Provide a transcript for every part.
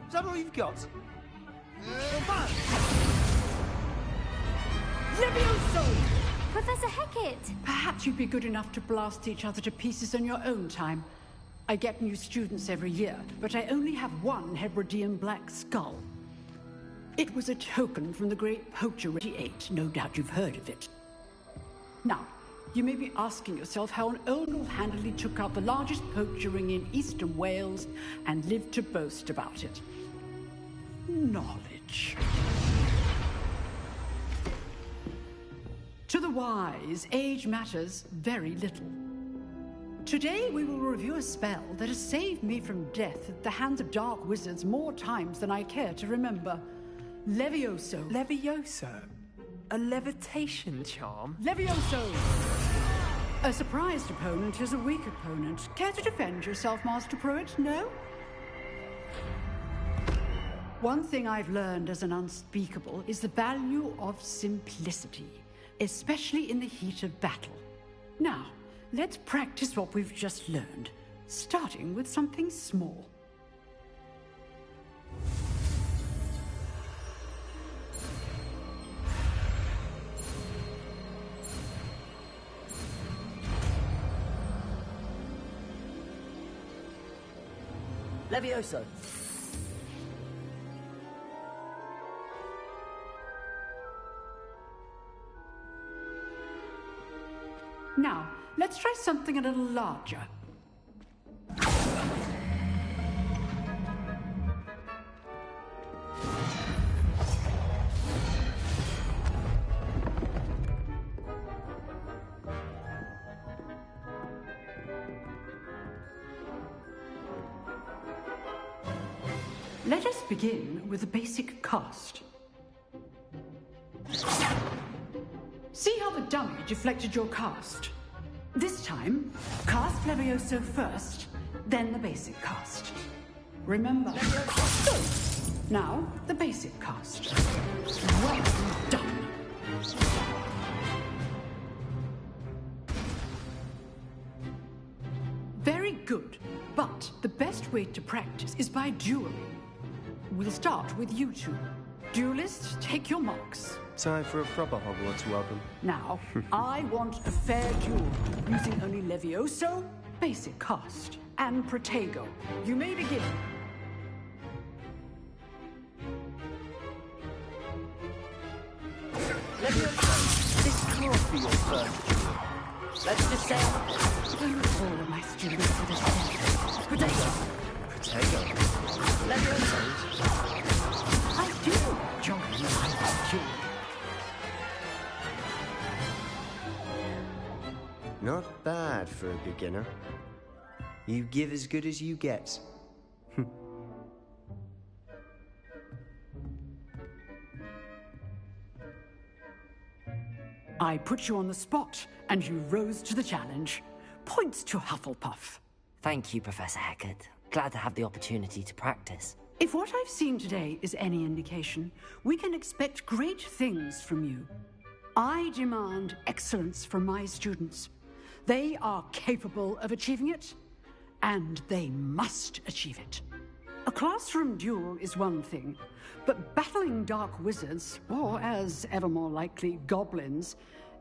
Is that all you've got? Levioso! Professor Hecat! Perhaps you'd be good enough to blast each other to pieces on your own time. I get new students every year, but I only have one Hebridean black skull. It was a token from the great poacher he ate. No doubt you've heard of it. Now, you may be asking yourself how an old handily took out the largest poacher ring in eastern Wales and lived to boast about it. Knowledge. To the wise, age matters very little. Today we will review a spell that has saved me from death at the hands of dark wizards more times than I care to remember. Levioso. Levioso? A levitation charm? Levioso! A surprised opponent is a weak opponent. Care to defend yourself, Master Pruitt? No? One thing I've learned as an unspeakable is the value of simplicity, especially in the heat of battle. Now, let's practice what we've just learned, starting with something small. Levioso. Now, let's try something a little larger. Let us begin with a basic cast. See how the dummy deflected your cast? This time, cast Levioso first, then the basic cast. Remember, now the basic cast. Well done. Very good, but the best way to practice is by dueling. We'll start with you two. Duelists, take your marks. Time for a proper Hogwarts welcome. Now, I want a fair duel, using only Levioso, basic cast, and Protego. You may begin. Levioso, this can't be your first duel. Let's just say... All of my students for this test. Protego. Protego? Levioso. I do enjoy my duel. Not bad for a beginner. You give as good as you get. I put you on the spot, and you rose to the challenge. Points to Hufflepuff. Thank you, Professor Hecat. Glad to have the opportunity to practice. If what I've seen today is any indication, we can expect great things from you. I demand excellence from my students. They are capable of achieving it, and they must achieve it. A classroom duel is one thing, but battling dark wizards, or as ever more likely, goblins,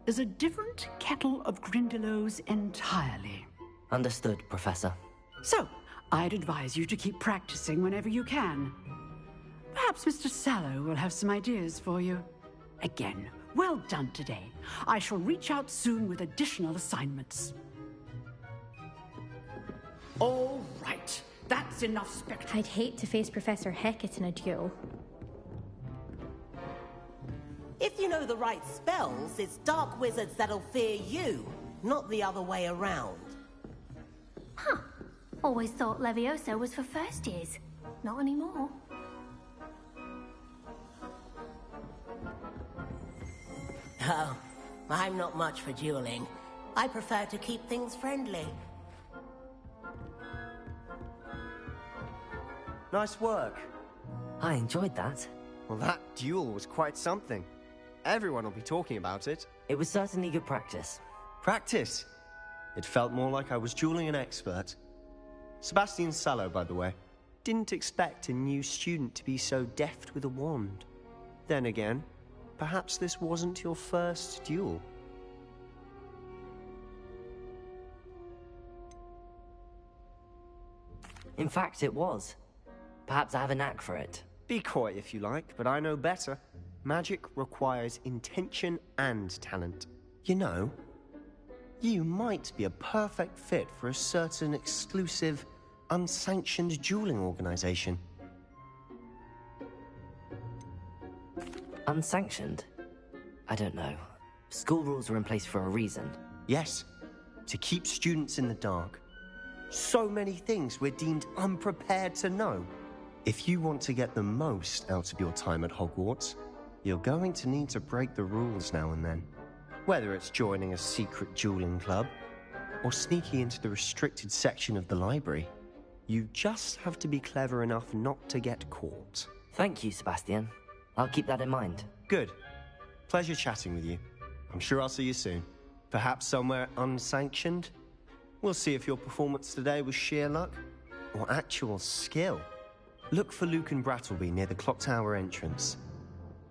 is a different kettle of Grindylows entirely. Understood, Professor. So, I'd advise you to keep practicing whenever you can. Perhaps Mr. Sallow will have some ideas for you. Again, well done today. I shall reach out soon with additional assignments. All right, that's enough spectacle. I'd hate to face Professor Hecat in a duel. If you know the right spells, it's dark wizards that'll fear you, not the other way around. Huh. Always thought Levioso was for first years. Not anymore. Oh, I'm not much for dueling. I prefer to keep things friendly. Nice work. I enjoyed that. Well, that duel was quite something. Everyone will be talking about it. It was certainly good practice. Practice. It felt more like I was dueling an expert. Sebastian Sallow, by the way. Didn't expect a new student to be so deft with a wand. Then again, perhaps this wasn't your first duel. In fact, it was. Perhaps I have a knack for it. Be coy if you like, but I know better. Magic requires intention and talent. You know, you might be a perfect fit for a certain exclusive, unsanctioned dueling organization. Unsanctioned? I don't know. School rules are in place for a reason. Yes, to keep students in the dark. So many things we're deemed unprepared to know. If you want to get the most out of your time at Hogwarts, you're going to need to break the rules now and then. Whether it's joining a secret dueling club, or sneaking into the restricted section of the library, you just have to be clever enough not to get caught. Thank you, Sebastian. I'll keep that in mind. Good. Pleasure chatting with you. I'm sure I'll see you soon. Perhaps somewhere unsanctioned? We'll see if your performance today was sheer luck or actual skill. Look for Luke and Brattleby near the clock tower entrance,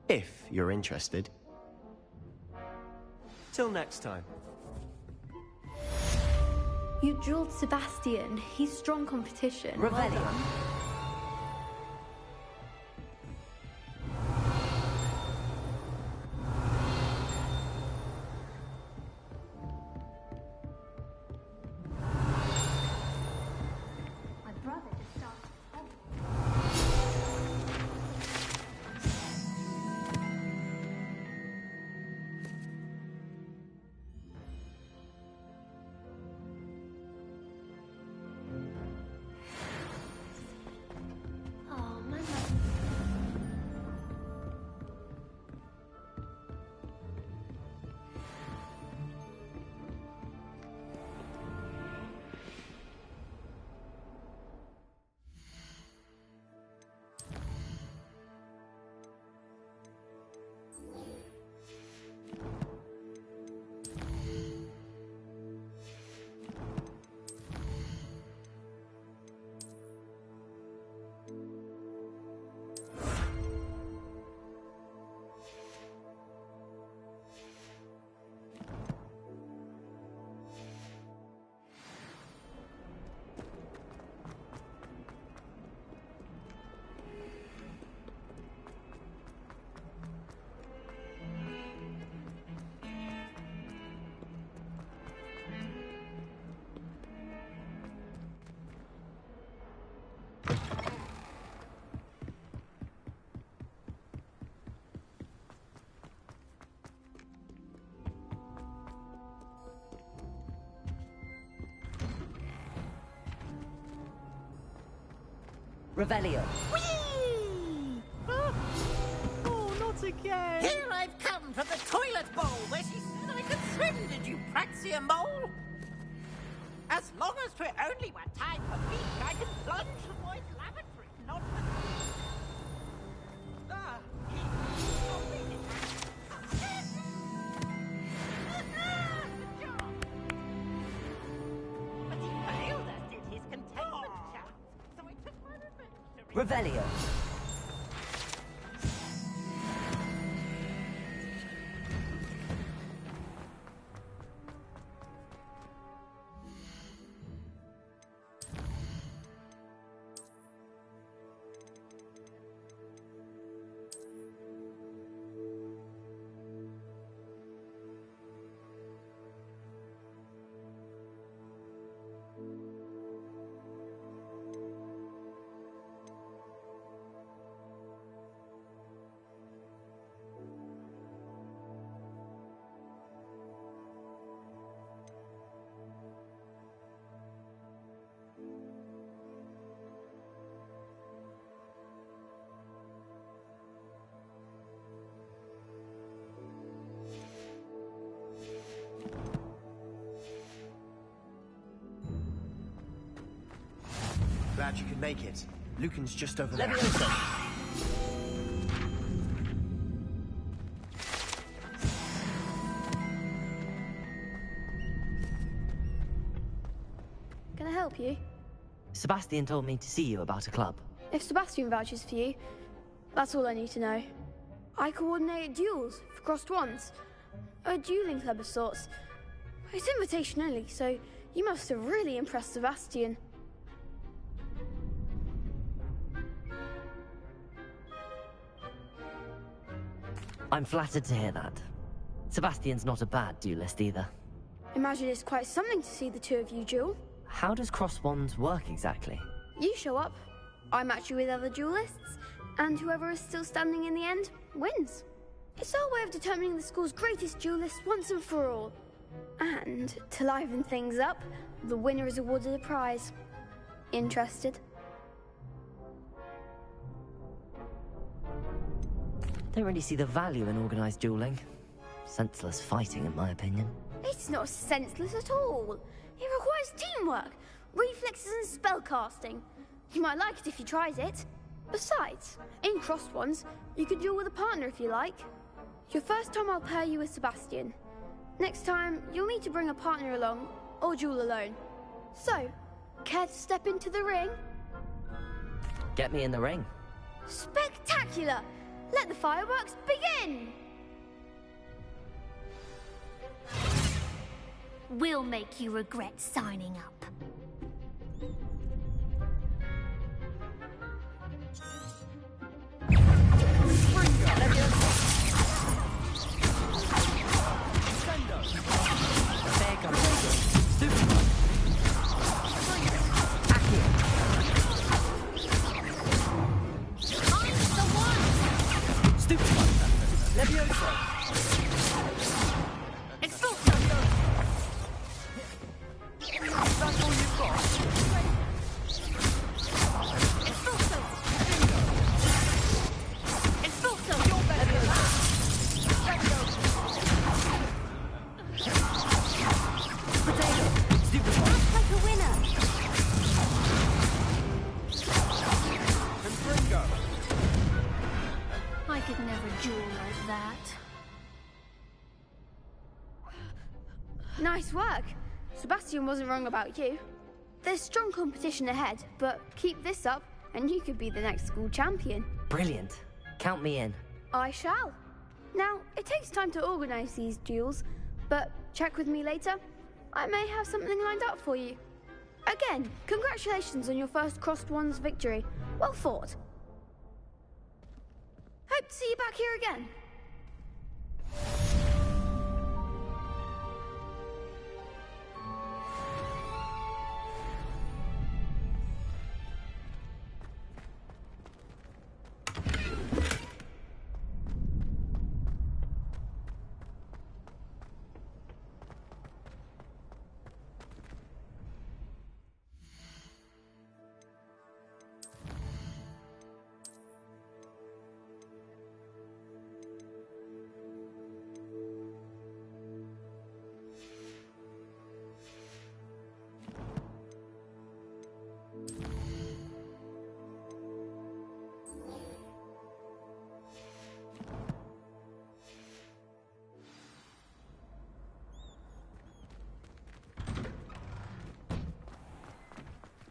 if you're interested. Till next time. You dueled Sebastian. He's strong competition. Revelio. Revelio. Whee! Oh, not again! Here I've come from the toilet bowl where she said I could swim, did you praxia mole? As long as 'twere only one time per week, I can plunge from Moy's lavatory, not for... Ah, but he failed, as did his containment chance, so I took my revenge to... Revelio. Glad you could make it. Lucan's just over there. Leviosa. help you? Sebastian told me to see you about a club. If Sebastian vouches for you, that's all I need to know. I coordinate duels for crossed wands. A dueling club of sorts. It's invitation only, so you must have really impressed Sebastian. I'm flattered to hear that. Sebastian's not a bad duelist either. Imagine it's quite something to see the two of you duel. How does cross wands work exactly? You show up, I match you with other duelists, and whoever is still standing in the end wins. It's our way of determining the school's greatest duelist once and for all. And to liven things up, the winner is awarded a prize. Interested? Don't really see the value in organized dueling. Senseless fighting, in my opinion. It's not senseless at all. It requires teamwork, reflexes and spellcasting. You might like it if you tried it. Besides, in crossed ones, you could duel with a partner if you like. Your first time I'll pair you with Sebastian. Next time, you'll need to bring a partner along, or duel alone. So, care to step into the ring? Get me in the ring. Spectacular! Let the fireworks begin! We'll make you regret signing up. Nice work. Sebastian wasn't wrong about you. There's strong competition ahead, but keep this up and you could be the next school champion. Brilliant. Count me in. I shall. Now, it takes time to organize these duels, but check with me later. I may have something lined up for you. Again, congratulations on your first crossed wands victory. Well fought. Hope to see you back here again.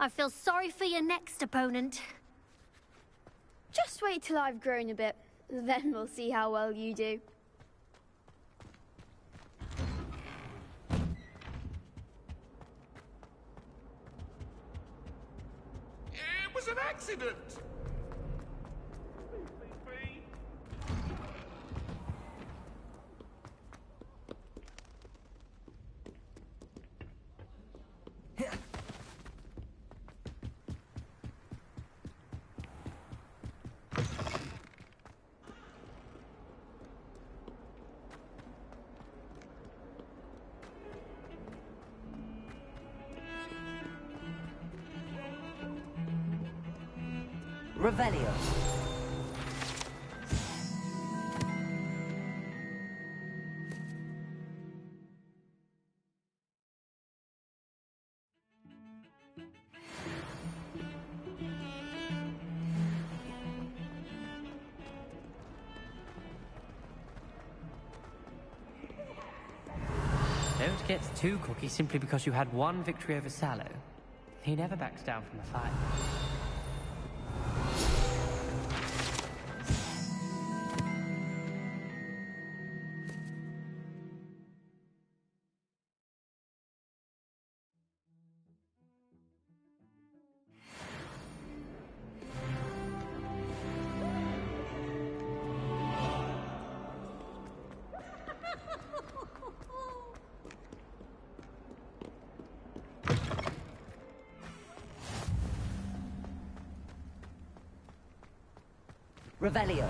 I feel sorry for your next opponent. Just wait till I've grown a bit, then we'll see how well you do. It was an accident! Revelio. Don't get too cocky simply because you had one victory over Sallow. He never backs down from a fight. Revelio.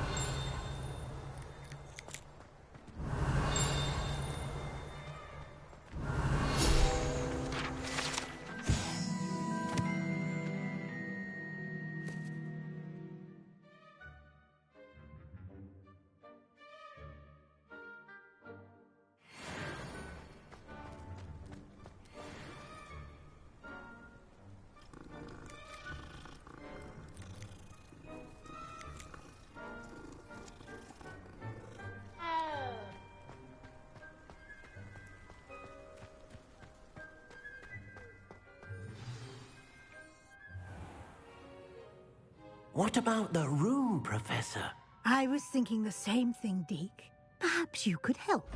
What about the room, Professor? I was thinking the same thing, Deke. Perhaps you could help.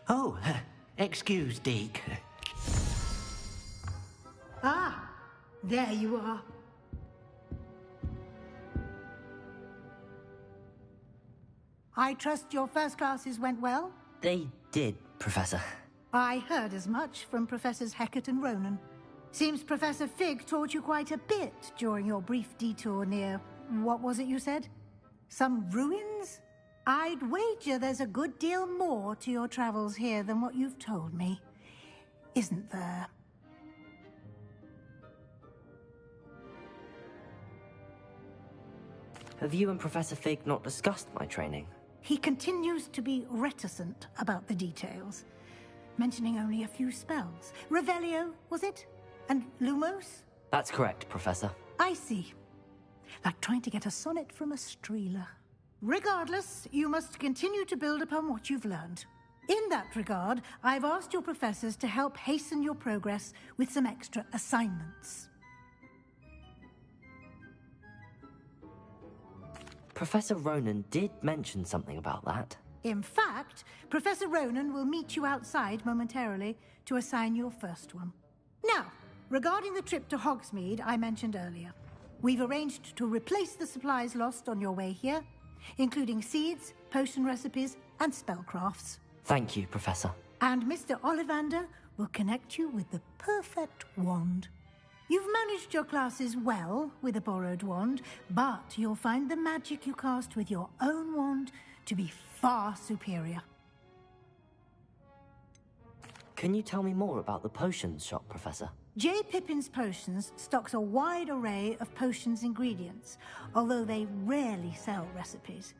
Oh, excuse, Deke. Ah, there you are. I trust your first classes went well? They did, Professor. I heard as much from Professors Hecat and Ronan. Seems Professor Fig taught you quite a bit during your brief detour near... what was it you said? Some ruins? I'd wager there's a good deal more to your travels here than what you've told me. Isn't there? Have you and Professor Fig not discussed my training? He continues to be reticent about the details, mentioning only a few spells. Revelio, was it? And Lumos? That's correct, Professor. I see. Like trying to get a sonnet from a streeler. Regardless, you must continue to build upon what you've learned. In that regard, I've asked your professors to help hasten your progress with some extra assignments. Professor Ronan did mention something about that. In fact, Professor Ronan will meet you outside momentarily to assign your first one. Now, regarding the trip to Hogsmeade I mentioned earlier, we've arranged to replace the supplies lost on your way here, including seeds, potion recipes, and spellcrafts. Thank you, Professor. And Mr. Ollivander will connect you with the perfect wand. You've managed your classes well with a borrowed wand, but you'll find the magic you cast with your own wand to be far superior. Can you tell me more about the potions shop, Professor? J. Pippin's Potions stocks a wide array of potions ingredients, although they rarely sell recipes.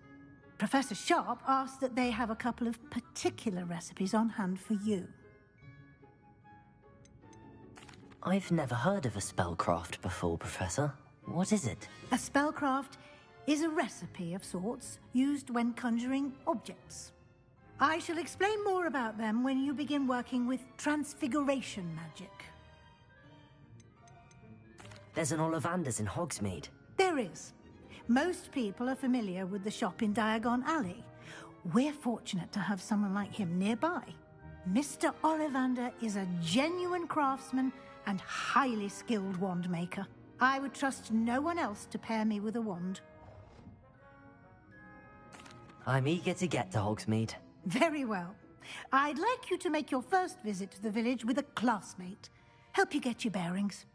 Professor Sharp asked that they have a couple of particular recipes on hand for you. I've never heard of a spellcraft before, Professor. What is it? A spellcraft is a recipe of sorts used when conjuring objects. I shall explain more about them when you begin working with transfiguration magic. There's an Ollivander's in Hogsmeade. There is. Most people are familiar with the shop in Diagon Alley. We're fortunate to have someone like him nearby. Mr. Ollivander is a genuine craftsman and highly skilled wand maker. I would trust no one else to pair me with a wand. I'm eager to get to Hogsmeade. Very well. I'd like you to make your first visit to the village with a classmate. Help you get your bearings.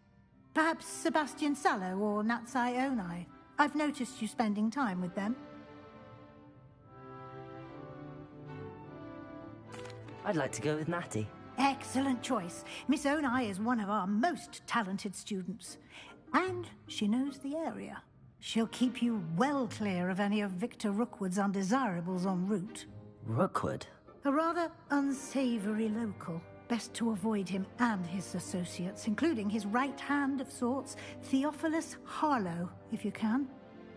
Perhaps Sebastian Sallow or Natsai Onai. I've noticed you spending time with them. I'd like to go with Natty. Excellent choice. Miss Onai is one of our most talented students. And she knows the area. She'll keep you well clear of any of Victor Rookwood's undesirables en route. Rookwood? A rather unsavory local. Best to avoid him and his associates, including his right hand of sorts, Theophilus Harlow, if you can.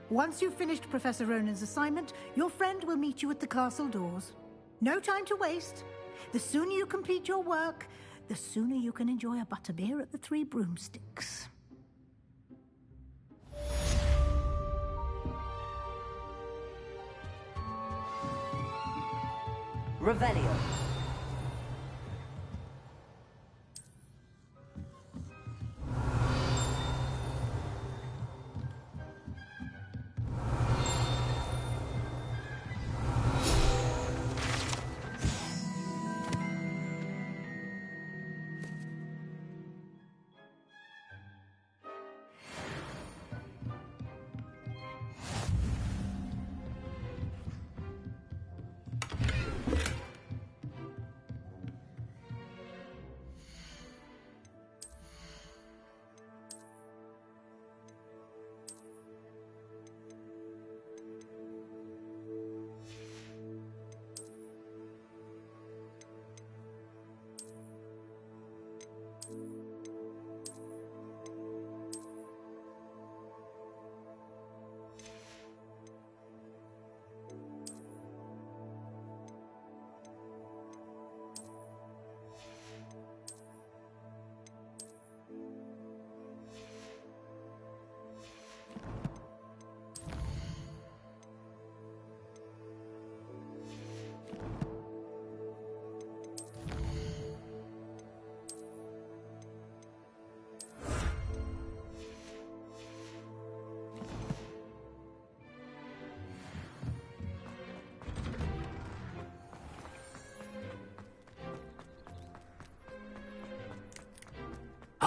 Once you've finished Professor Ronan's assignment, your friend will meet you at the castle doors. No time to waste. The sooner you complete your work, the sooner you can enjoy a butterbeer at the Three Broomsticks. Revelio.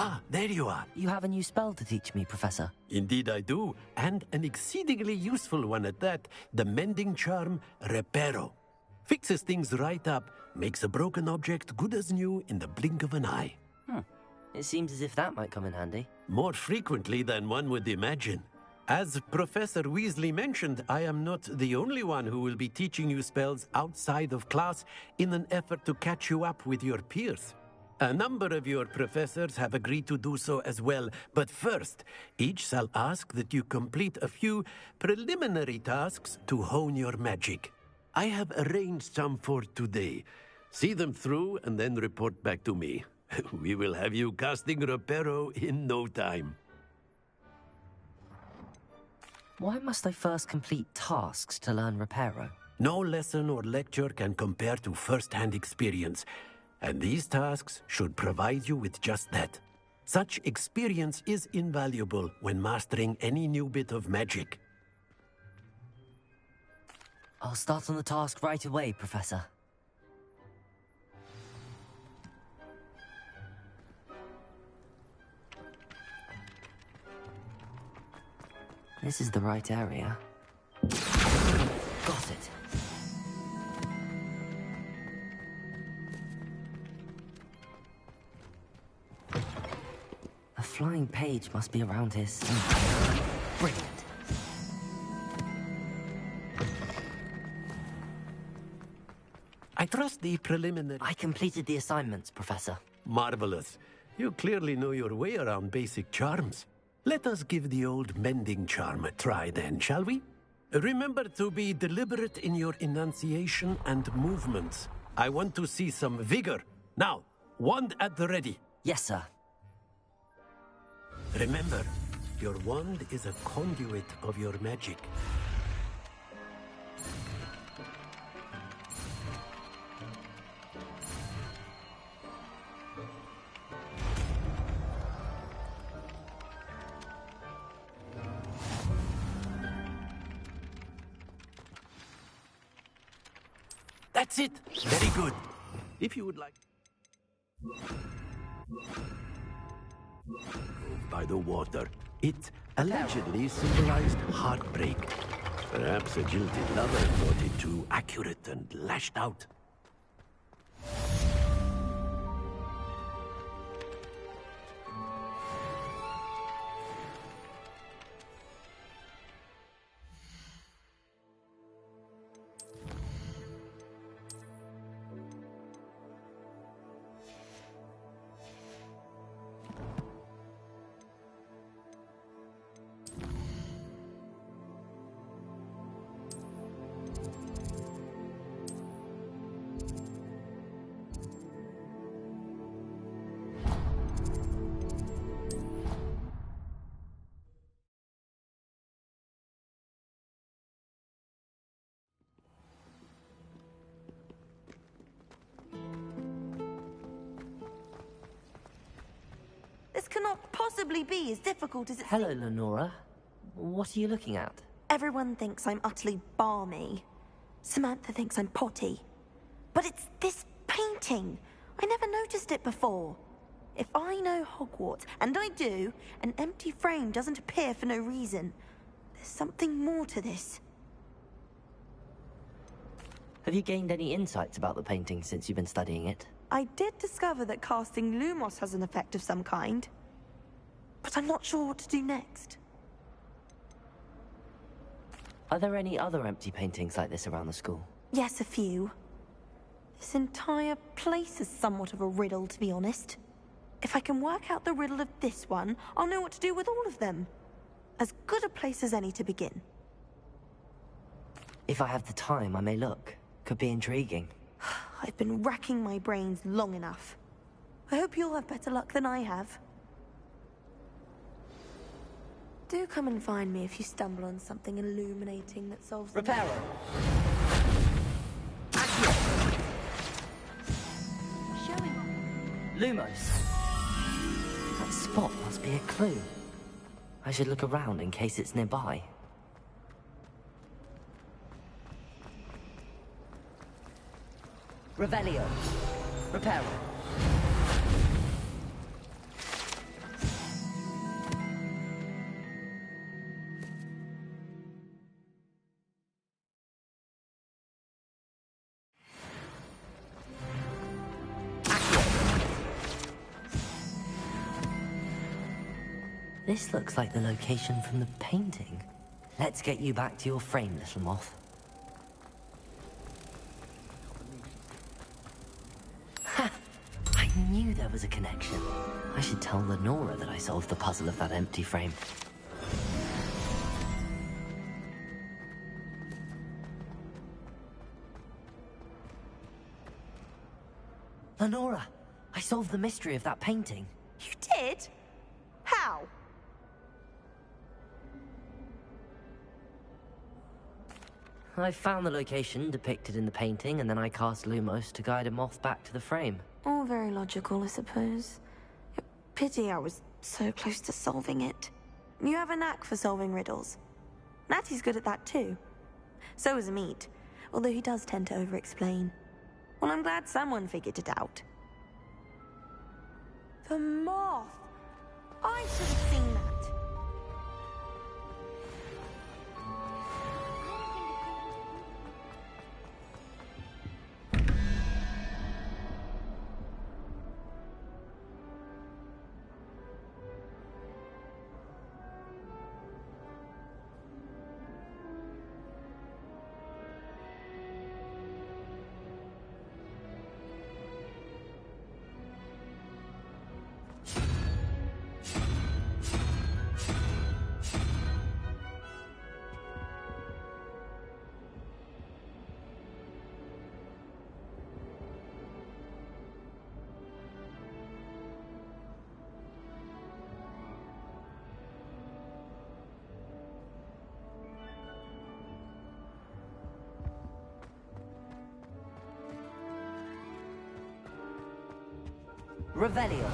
Ah, there you are. You have a new spell to teach me, Professor. Indeed I do, and an exceedingly useful one at that. The mending charm, Reparo. Fixes things right up, makes a broken object good as new in the blink of an eye. It seems as if that might come in handy. More frequently than one would imagine. As Professor Weasley mentioned, I am not the only one who will be teaching you spells outside of class in an effort to catch you up with your peers. A number of your professors have agreed to do so as well, but first, each shall ask that you complete a few preliminary tasks to hone your magic. I have arranged some for today. See them through and then report back to me. We will have you casting Reparo in no time. Why must I first complete tasks to learn Reparo? No lesson or lecture can compare to first-hand experience. And these tasks should provide you with just that. Such experience is invaluable when mastering any new bit of magic. I'll start on the task right away, Professor. This is the right area. Got it. A flying page must be around here somewhere. Brilliant. I trust the preliminary... I completed the assignments, Professor. Marvelous. You clearly know your way around basic charms. Let us give the old mending charm a try then, shall we? Remember to be deliberate in your enunciation and movements. I want to see some vigor. Now, wand at the ready. Yes, sir. Remember, your wand is a conduit of your magic. That's it! Very good. If you would like... By the water. It allegedly symbolized heartbreak. Perhaps a jilted lover thought it too accurate and lashed out. cannot possibly be as difficult as it Hello, Lenora. What are you looking at? Everyone thinks I'm utterly balmy. Samantha thinks I'm potty. But it's this painting. I never noticed it before. If I know Hogwarts, and I do, an empty frame doesn't appear for no reason. There's something more to this. Have you gained any insights about the painting since you've been studying it? I did discover that casting Lumos has an effect of some kind. But I'm not sure what to do next. Are there any other empty paintings like this around the school? Yes, a few. This entire place is somewhat of a riddle, to be honest. If I can work out the riddle of this one, I'll know what to do with all of them. As good a place as any to begin. If I have the time, I may look. Could be intriguing. I've been racking my brains long enough. I hope you'll have better luck than I have. Do come and find me if you stumble on something illuminating that solves the Reparo! Showing off. Lumos! That spot must be a clue. I should look around in case it's nearby. Revelio. Reparo. This looks like the location from the painting. Let's get you back to your frame, little moth. Ha! I knew there was a connection. I should tell Lenora that I solved the puzzle of that empty frame. Lenora, I solved the mystery of that painting. You did? How? I found the location depicted in the painting, and then I cast Lumos to guide a moth back to the frame. All very logical, I suppose. Pity I was so close to solving it. You have a knack for solving riddles. Natty's good at that too. So is Amit, although he does tend to over-explain. Well, I'm glad someone figured it out. The moth! I should have seen that. Revelio.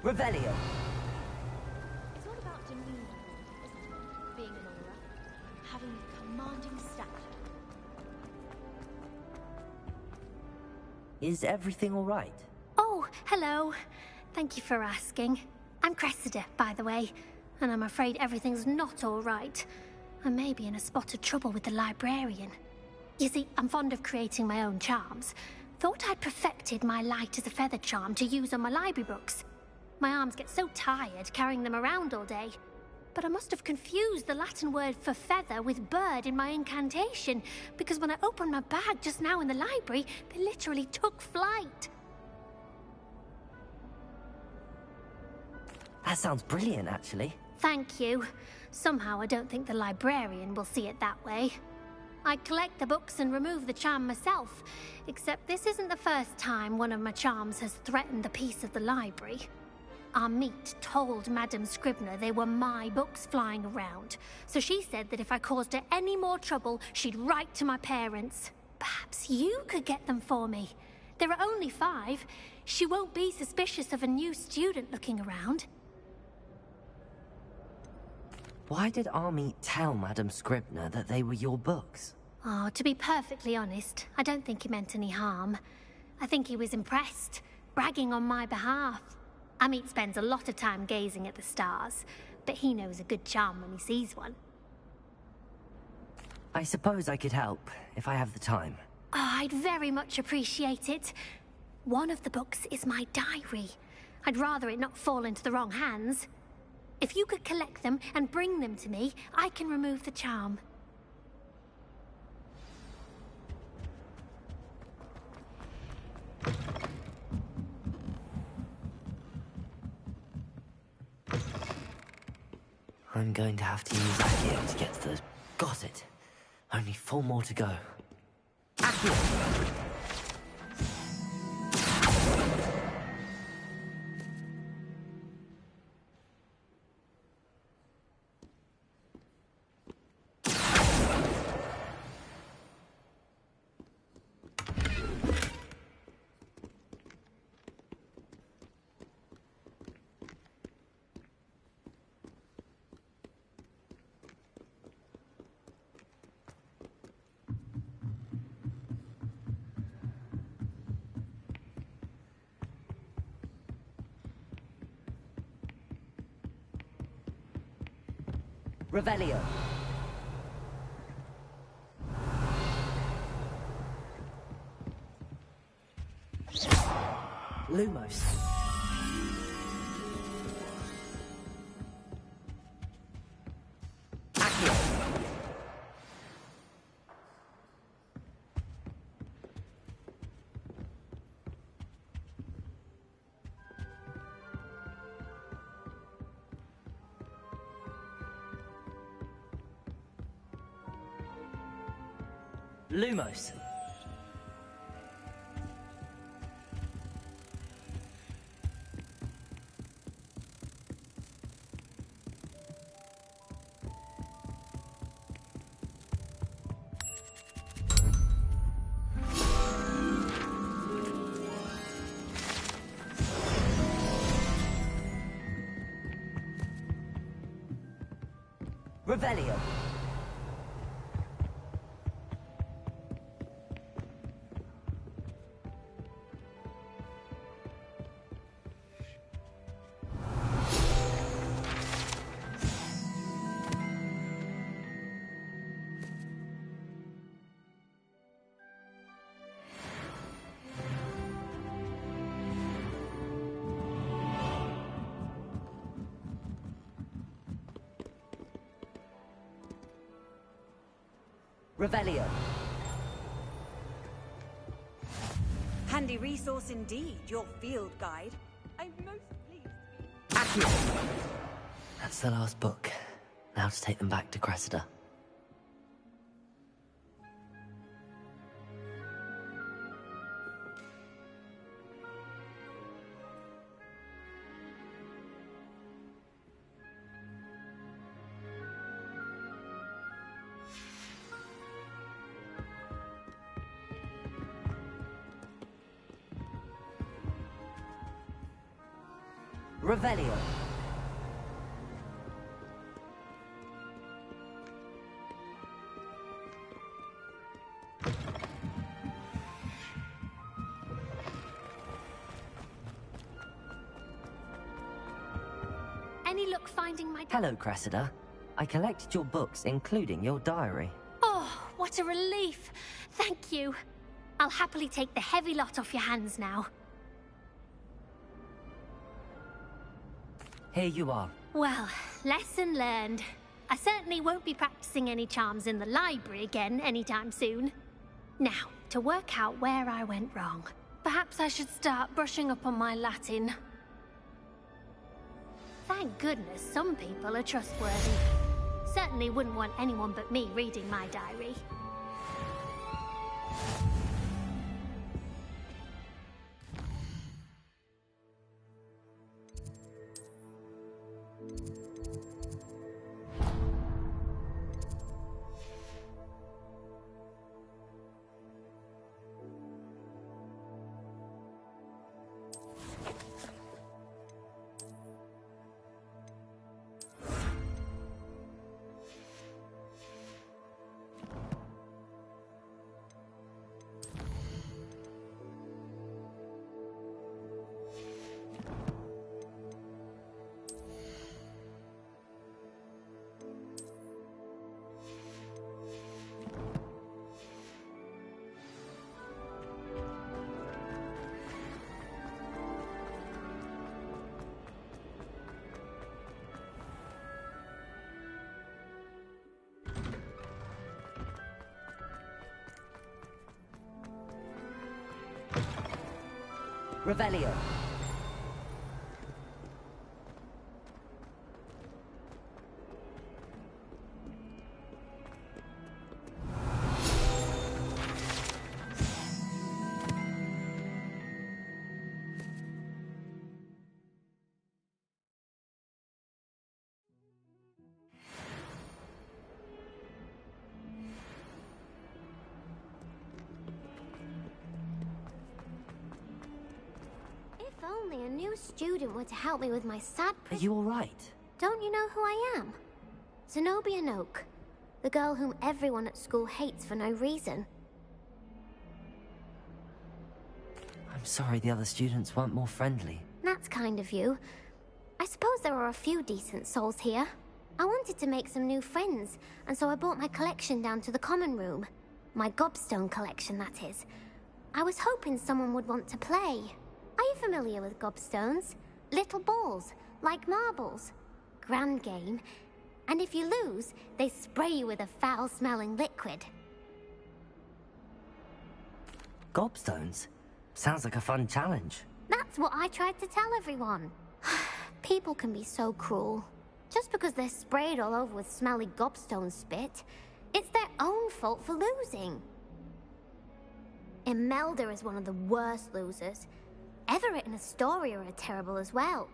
Revelio. It's all about demeanor, isn't it? Being an aura. Having a commanding stature. Is everything all right? Oh, hello. Thank you for asking. I'm Cressida, by the way, and I'm afraid everything's not all right. I may be in a spot of trouble with the librarian. You see, I'm fond of creating my own charms. Thought I'd perfected my light as a feather charm to use on my library books. My arms get so tired carrying them around all day. But I must have confused the Latin word for feather with bird in my incantation, because when I opened my bag just now in the library, they literally took flight. That sounds brilliant, actually. Thank you. Somehow I don't think the librarian will see it that way. I collect the books and remove the charm myself, except this isn't the first time one of my charms has threatened the peace of the library. Our meet told Madame Scribner they were my books flying around, so she said that if I caused her any more trouble, she'd write to my parents. Perhaps you could get them for me. There are only 5. She won't be suspicious of a new student looking around. Why did Army tell Madame Scribner that they were your books? Oh, to be perfectly honest, I don't think he meant any harm. I think he was impressed, bragging on my behalf. Amit spends a lot of time gazing at the stars, but he knows a good charm when he sees one. I suppose I could help, if I have the time. Oh, I'd very much appreciate it. One of the books is my diary. I'd rather it not fall into the wrong hands. If you could collect them and bring them to me, I can remove the charm. I'm going to have to use Accio to get to those. Got it. Only 4 more to go. Accio! Revelio. Lumos. Accio. Lumos. Revelio. Revelio. Handy resource indeed, your field guide. I'm most pleased. Accio. That's the last book. Now to take them back to Cressida. Revelio. Any luck finding my... Hello, Cressida. I collected your books, including your diary. Oh, what a relief. Thank you. I'll happily take the heavy lot off your hands now. Here you are. Well, lesson learned. I certainly won't be practicing any charms in the library again anytime soon. Now, to work out where I went wrong. Perhaps I should start brushing up on my Latin. Thank goodness some people are trustworthy. Certainly wouldn't want anyone but me reading my diary. Revelio. Only a new student were to help me with my sad... Are you all right? Don't you know who I am? Zenobia Noak, the girl whom everyone at school hates for no reason. I'm sorry the other students weren't more friendly. That's kind of you. I suppose there are a few decent souls here. I wanted to make some new friends, and so I brought my collection down to the common room. My gobstone collection, that is. I was hoping someone would want to play. Are you familiar with gobstones? Little balls, like marbles. Grand game. And if you lose, they spray you with a foul-smelling liquid. Gobstones? Sounds like a fun challenge. That's what I tried to tell everyone. People can be so cruel. Just because they're sprayed all over with smelly gobstone spit, it's their own fault for losing. Imelda is one of the worst losers. Everett and Astoria are terrible as well.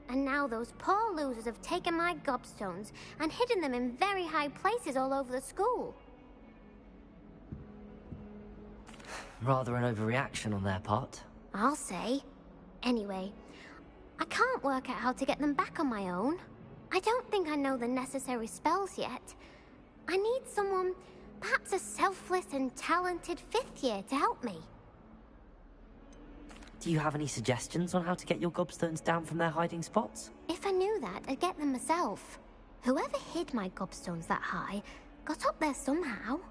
And now those poor losers have taken my gobstones and hidden them in very high places all over the school. Rather an overreaction on their part. I'll say. Anyway, I can't work out how to get them back on my own. I don't think I know the necessary spells yet. I need someone, perhaps a selfless and talented fifth year to help me. Do you have any suggestions on how to get your gobstones down from their hiding spots? If I knew that, I'd get them myself. Whoever hid my gobstones that high got up there somehow.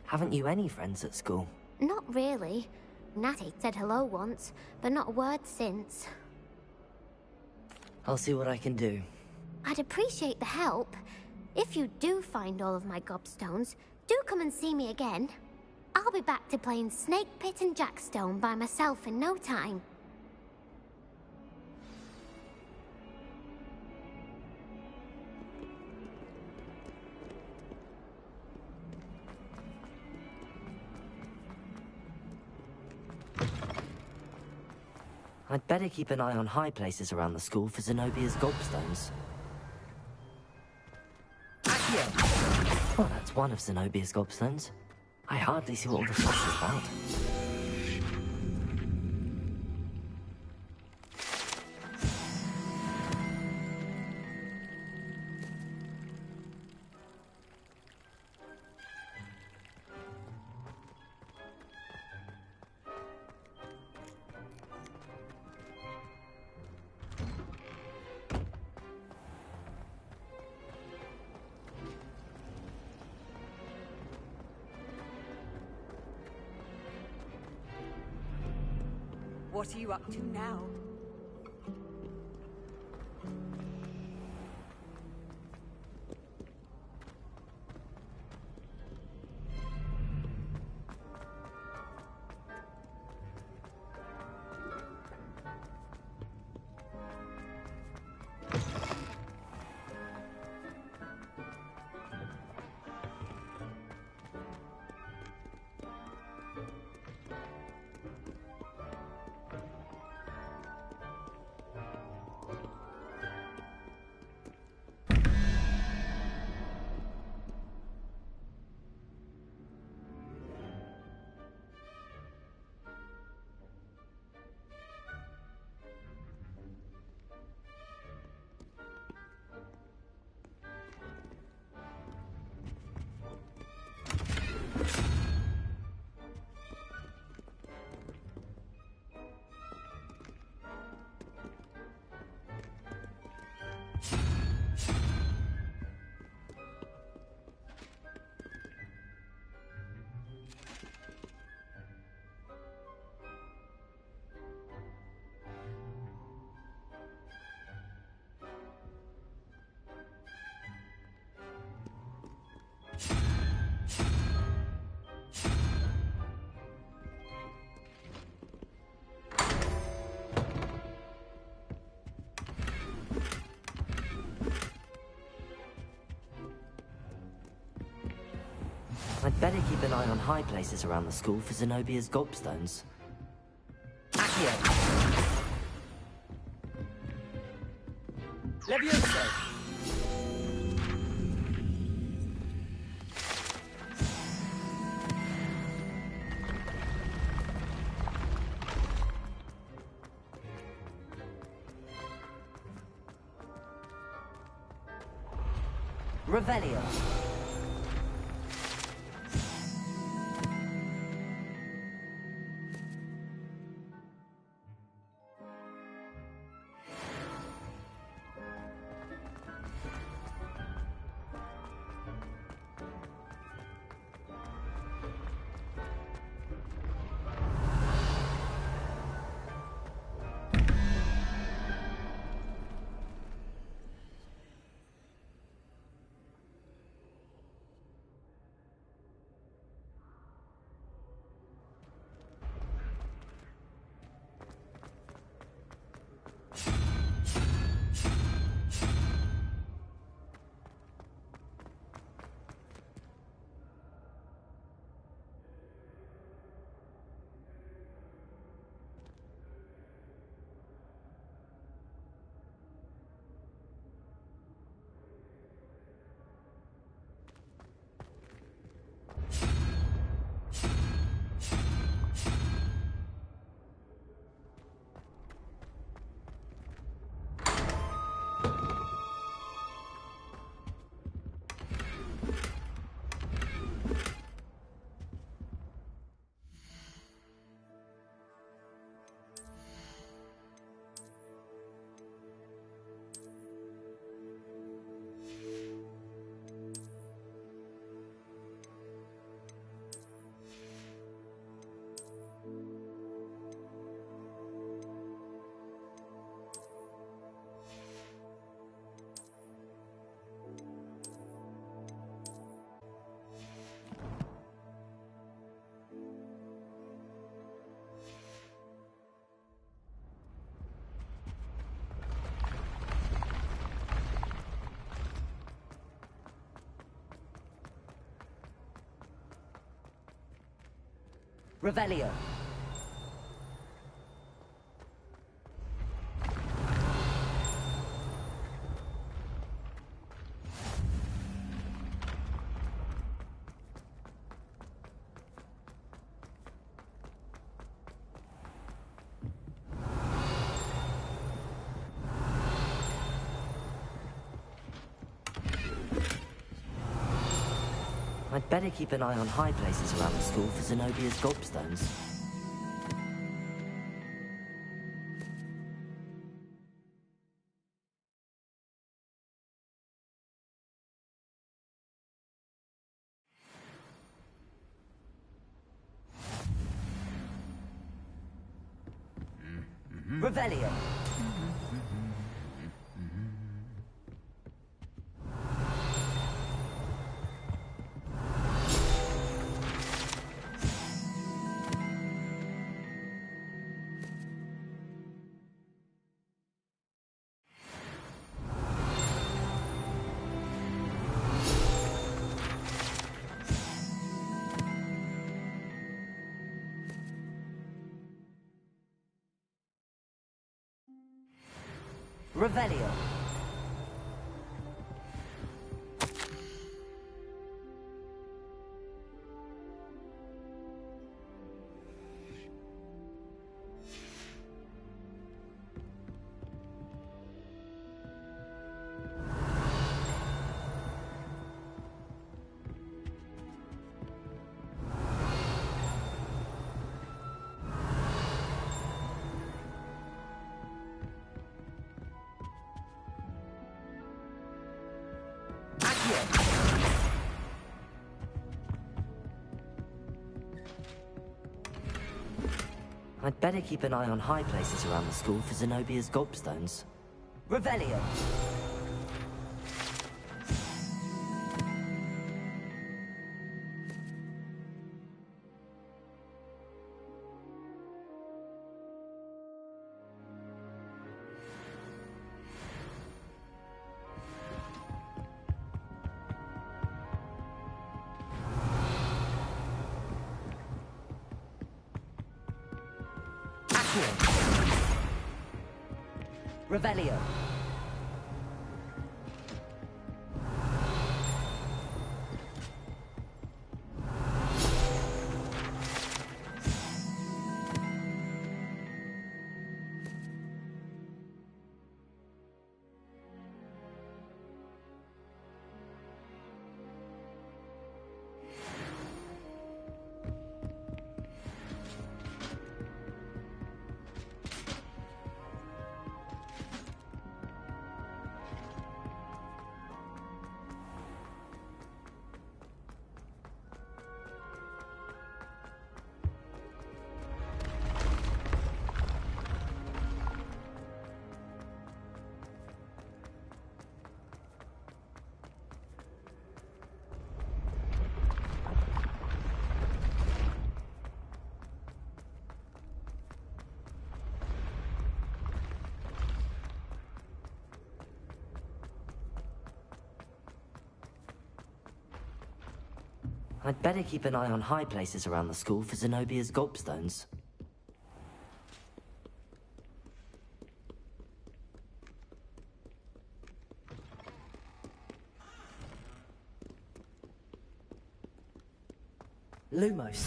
Haven't you any friends at school? Not really. Natty said hello once, but not a word since. I'll see what I can do. I'd appreciate the help. If you do find all of my gobstones, do come and see me again. I'll be back to playing Snake Pit and Jackstone by myself in no time. I'd better keep an eye on high places around the school for Zenobia's gobstones. Accio! Well, that's one of Zenobia's gobstones. I hardly see what all the fuss is about. What are you up to now? I'd better keep an eye on high places around the school for Zenobia's gobstones. Accio! Levioso! Revelio! Revelio. I'd better keep an eye on high places around the school for Zenobia's gobstones. Revelio. Revelio. I'd better keep an eye on high places around the school for Zenobia's gobstones. Revelio. Revelio. I'd better keep an eye on high places around the school for Zenobia's gobstones. Lumos.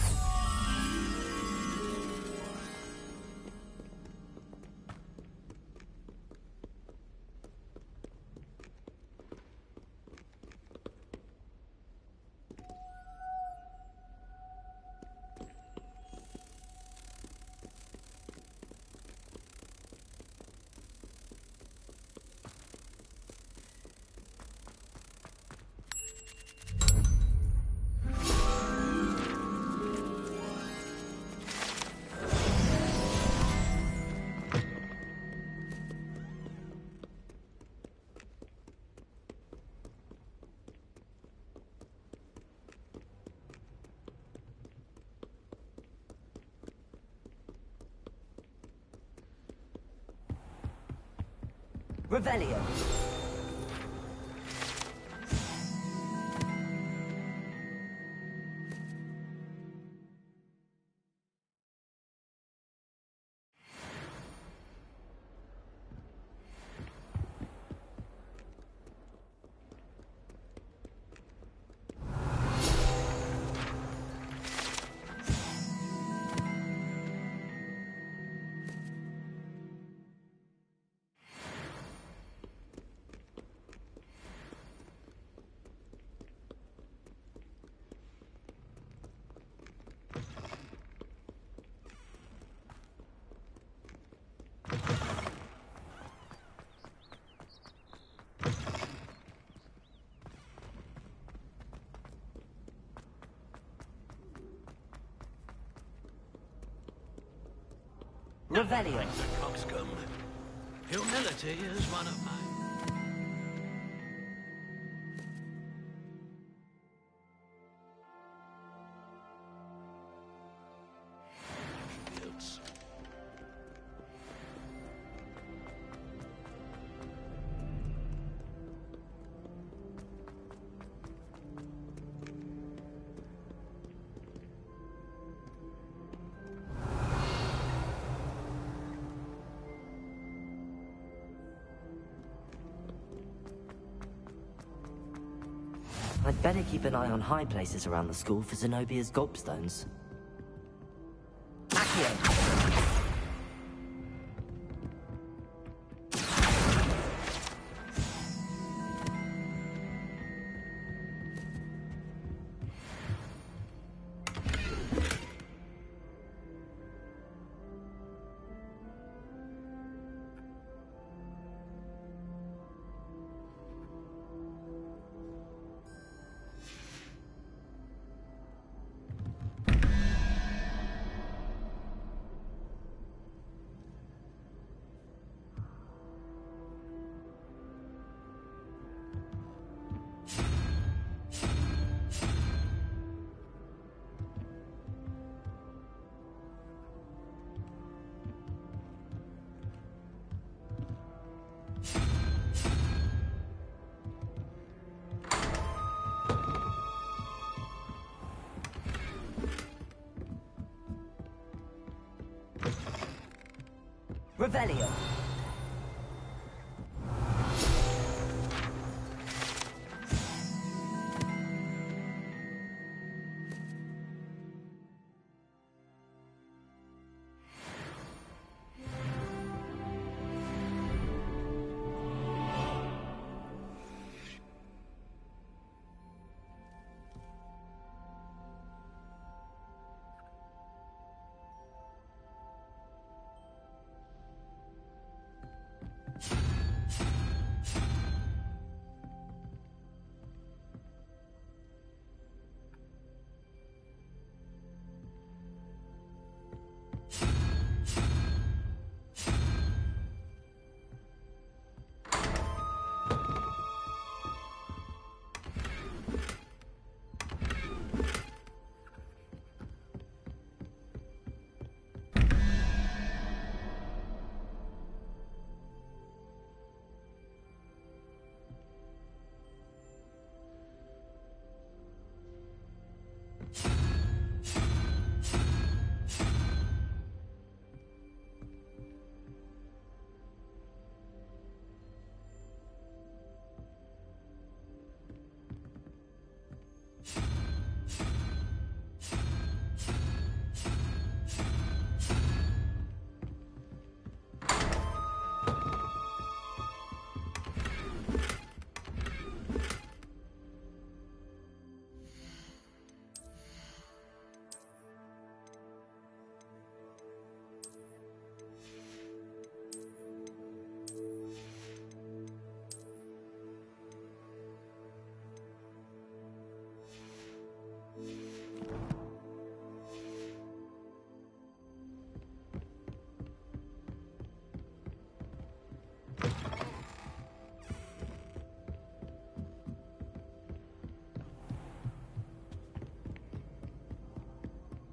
Revelio. Revelio. The coxcomb. Humility is one of mine. I'd better keep an eye on high places around the school for Zenobia's gobstones. Accio! Revelio.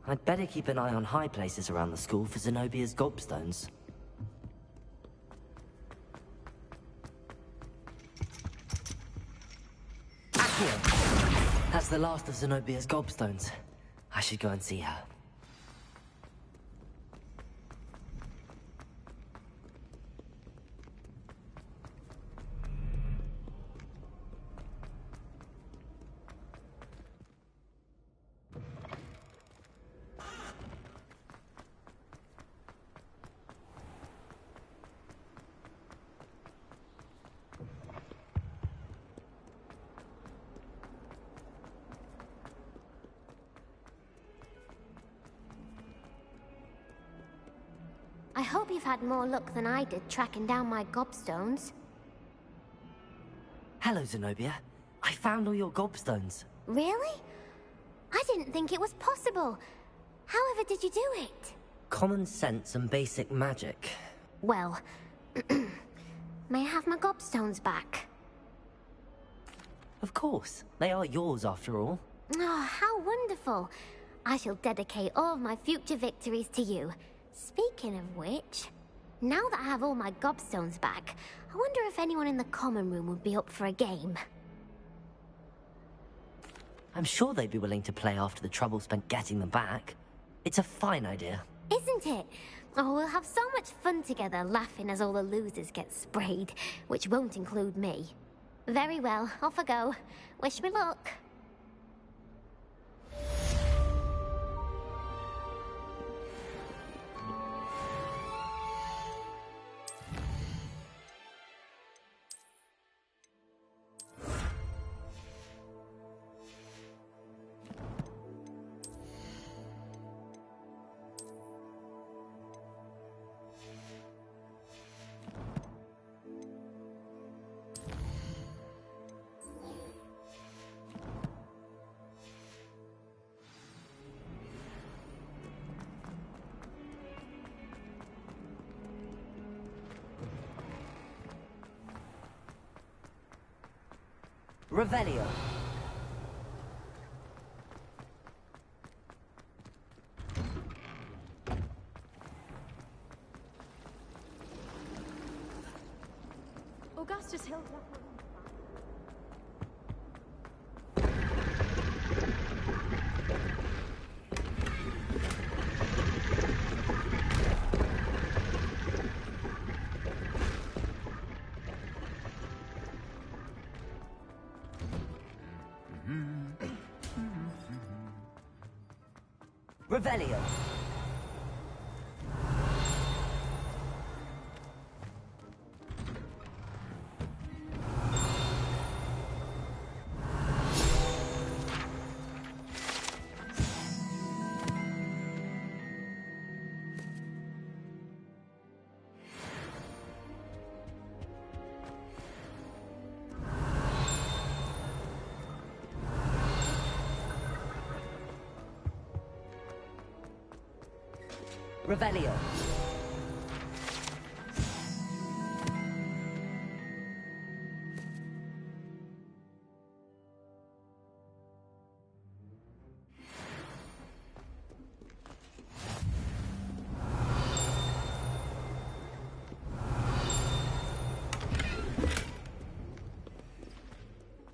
I'd better keep an eye on high places around the school for Zenobia's gobstones. Accio! That's the last of Zenobia's gobstones. I should go and see her. I hope you've had more luck than I did tracking down my gobstones. Hello, Zenobia. I found all your gobstones. Really? I didn't think it was possible. However did you do it? Common sense and basic magic. Well, may I have my gobstones back? Of course. They are yours, after all. Oh, how wonderful. I shall dedicate all of my future victories to you. Speaking of which, now that I have all my gobstones back, I wonder if anyone in the common room would be up for a game. I'm sure they'd be willing to play after the trouble spent getting them back. It's a fine idea. Isn't it? Oh, we'll have so much fun together, laughing as all the losers get sprayed, which won't include me. Very well, off I go. Wish me luck. Revelio. Augustus held that one. Revelio. Revelio.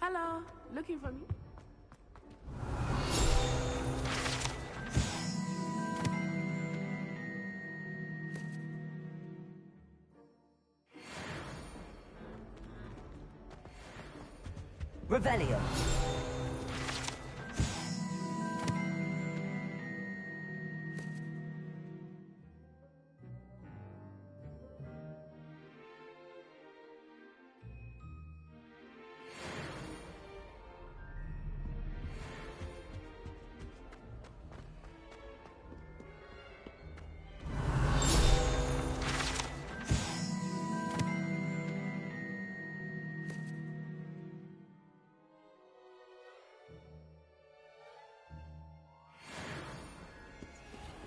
Hello, looking for me? Revelio.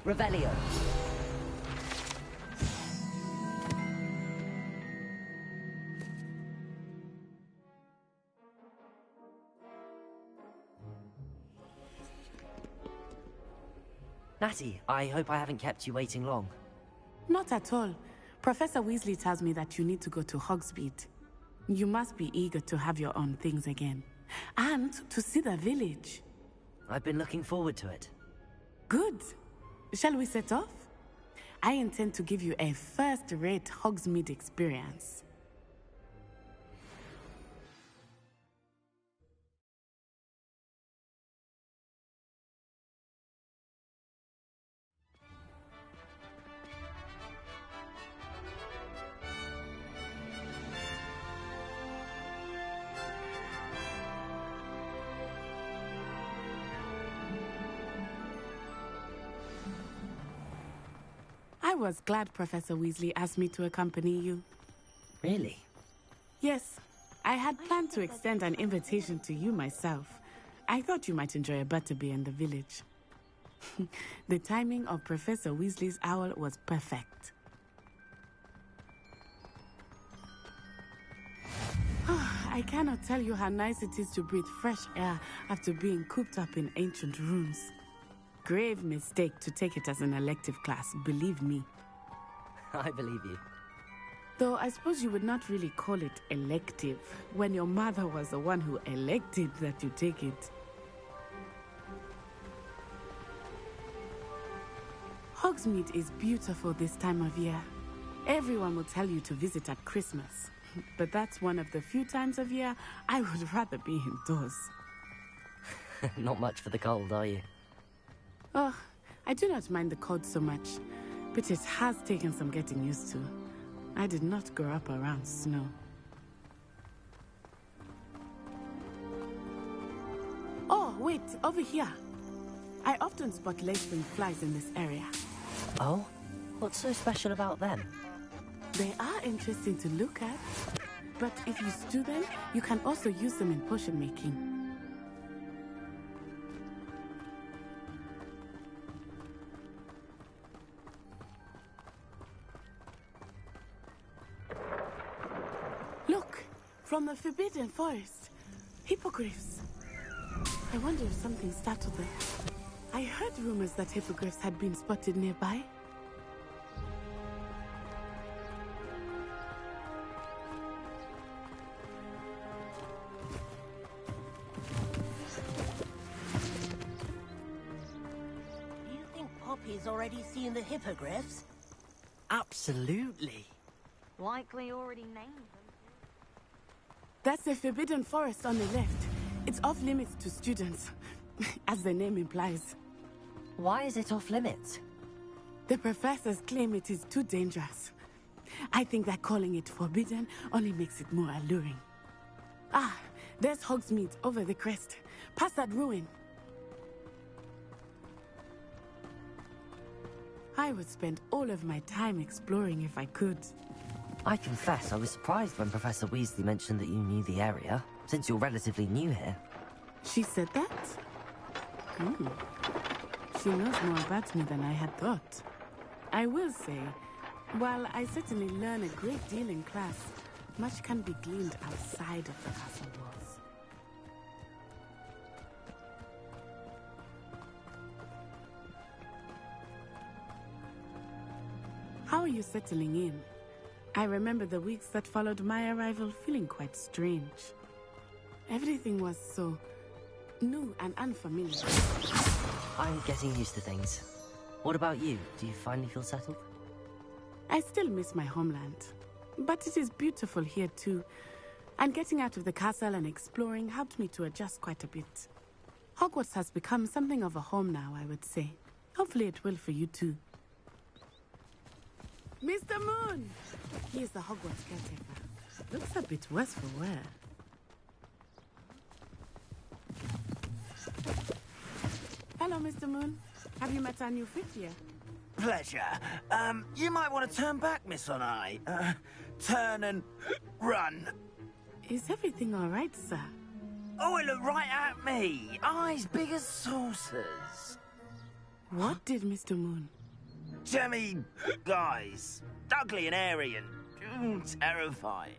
Revelio. Natty, I hope I haven't kept you waiting long. Not at all. Professor Weasley tells me that you need to go to Hogsmeade. You must be eager to have your own things again. And to see the village. I've been looking forward to it. Good. Shall we set off? I intend to give you a first-rate Hogsmeade experience. I was glad Professor Weasley asked me to accompany you. Really? Yes. I had planned to extend an invitation to you myself. I thought you might enjoy a butterbeer in the village. The timing of Professor Weasley's owl was perfect. I cannot tell you how nice it is to breathe fresh air after being cooped up in ancient rooms. Grave mistake to take it as an elective class, believe me. I believe you. Though I suppose you would not really call it elective when your mother was the one who elected that you take it. Hogsmeade is beautiful this time of year. Everyone will tell you to visit at Christmas. But that's one of the few times of year I would rather be indoors. Not much for the cold, are you? Oh, I do not mind the cold so much, but it has taken some getting used to. I did not grow up around snow. Oh, wait, over here. I often spot lacewing flies in this area. Oh? What's so special about them? They are interesting to look at, but if you stew them, you can also use them in potion making. Look, from the Forbidden Forest, hippogriffs. I wonder if something startled them. I heard rumors that hippogriffs had been spotted nearby. Poppy's already seen the hippogriffs? Absolutely. Likely already named them. That's the Forbidden Forest on the left. It's off limits to students, as the name implies. Why is it off limits? The professors claim it is too dangerous. I think that calling it forbidden only makes it more alluring. Ah, there's Hogsmeade over the crest, past that ruin. I would spend all of my time exploring if I could. I confess I was surprised when Professor Weasley mentioned that you knew the area, since you're relatively new here. She said that? She knows more about me than I had thought. I will say, while I certainly learn a great deal in class, much can be gleaned outside of the castle walls. How are you settling in? I remember the weeks that followed my arrival feeling quite strange. Everything was so new and unfamiliar. I'm getting used to things. What about you? Do you finally feel settled? I still miss my homeland, but it is beautiful here too. And getting out of the castle and exploring helped me to adjust quite a bit. Hogwarts has become something of a home now, I would say. Hopefully it will for you too. Mr. Moon! He is the Hogwarts caretaker. Looks a bit worse for wear. Hello, Mr. Moon. Have you met our new fifth year? Pleasure. You might want to turn back, Miss On-Eye. Turn and run. Is everything all right, sir? Oh, it looked right at me. Eyes big as saucers. What did Mr. Moon? Jemmy guys. Ugly and airy and terrifying.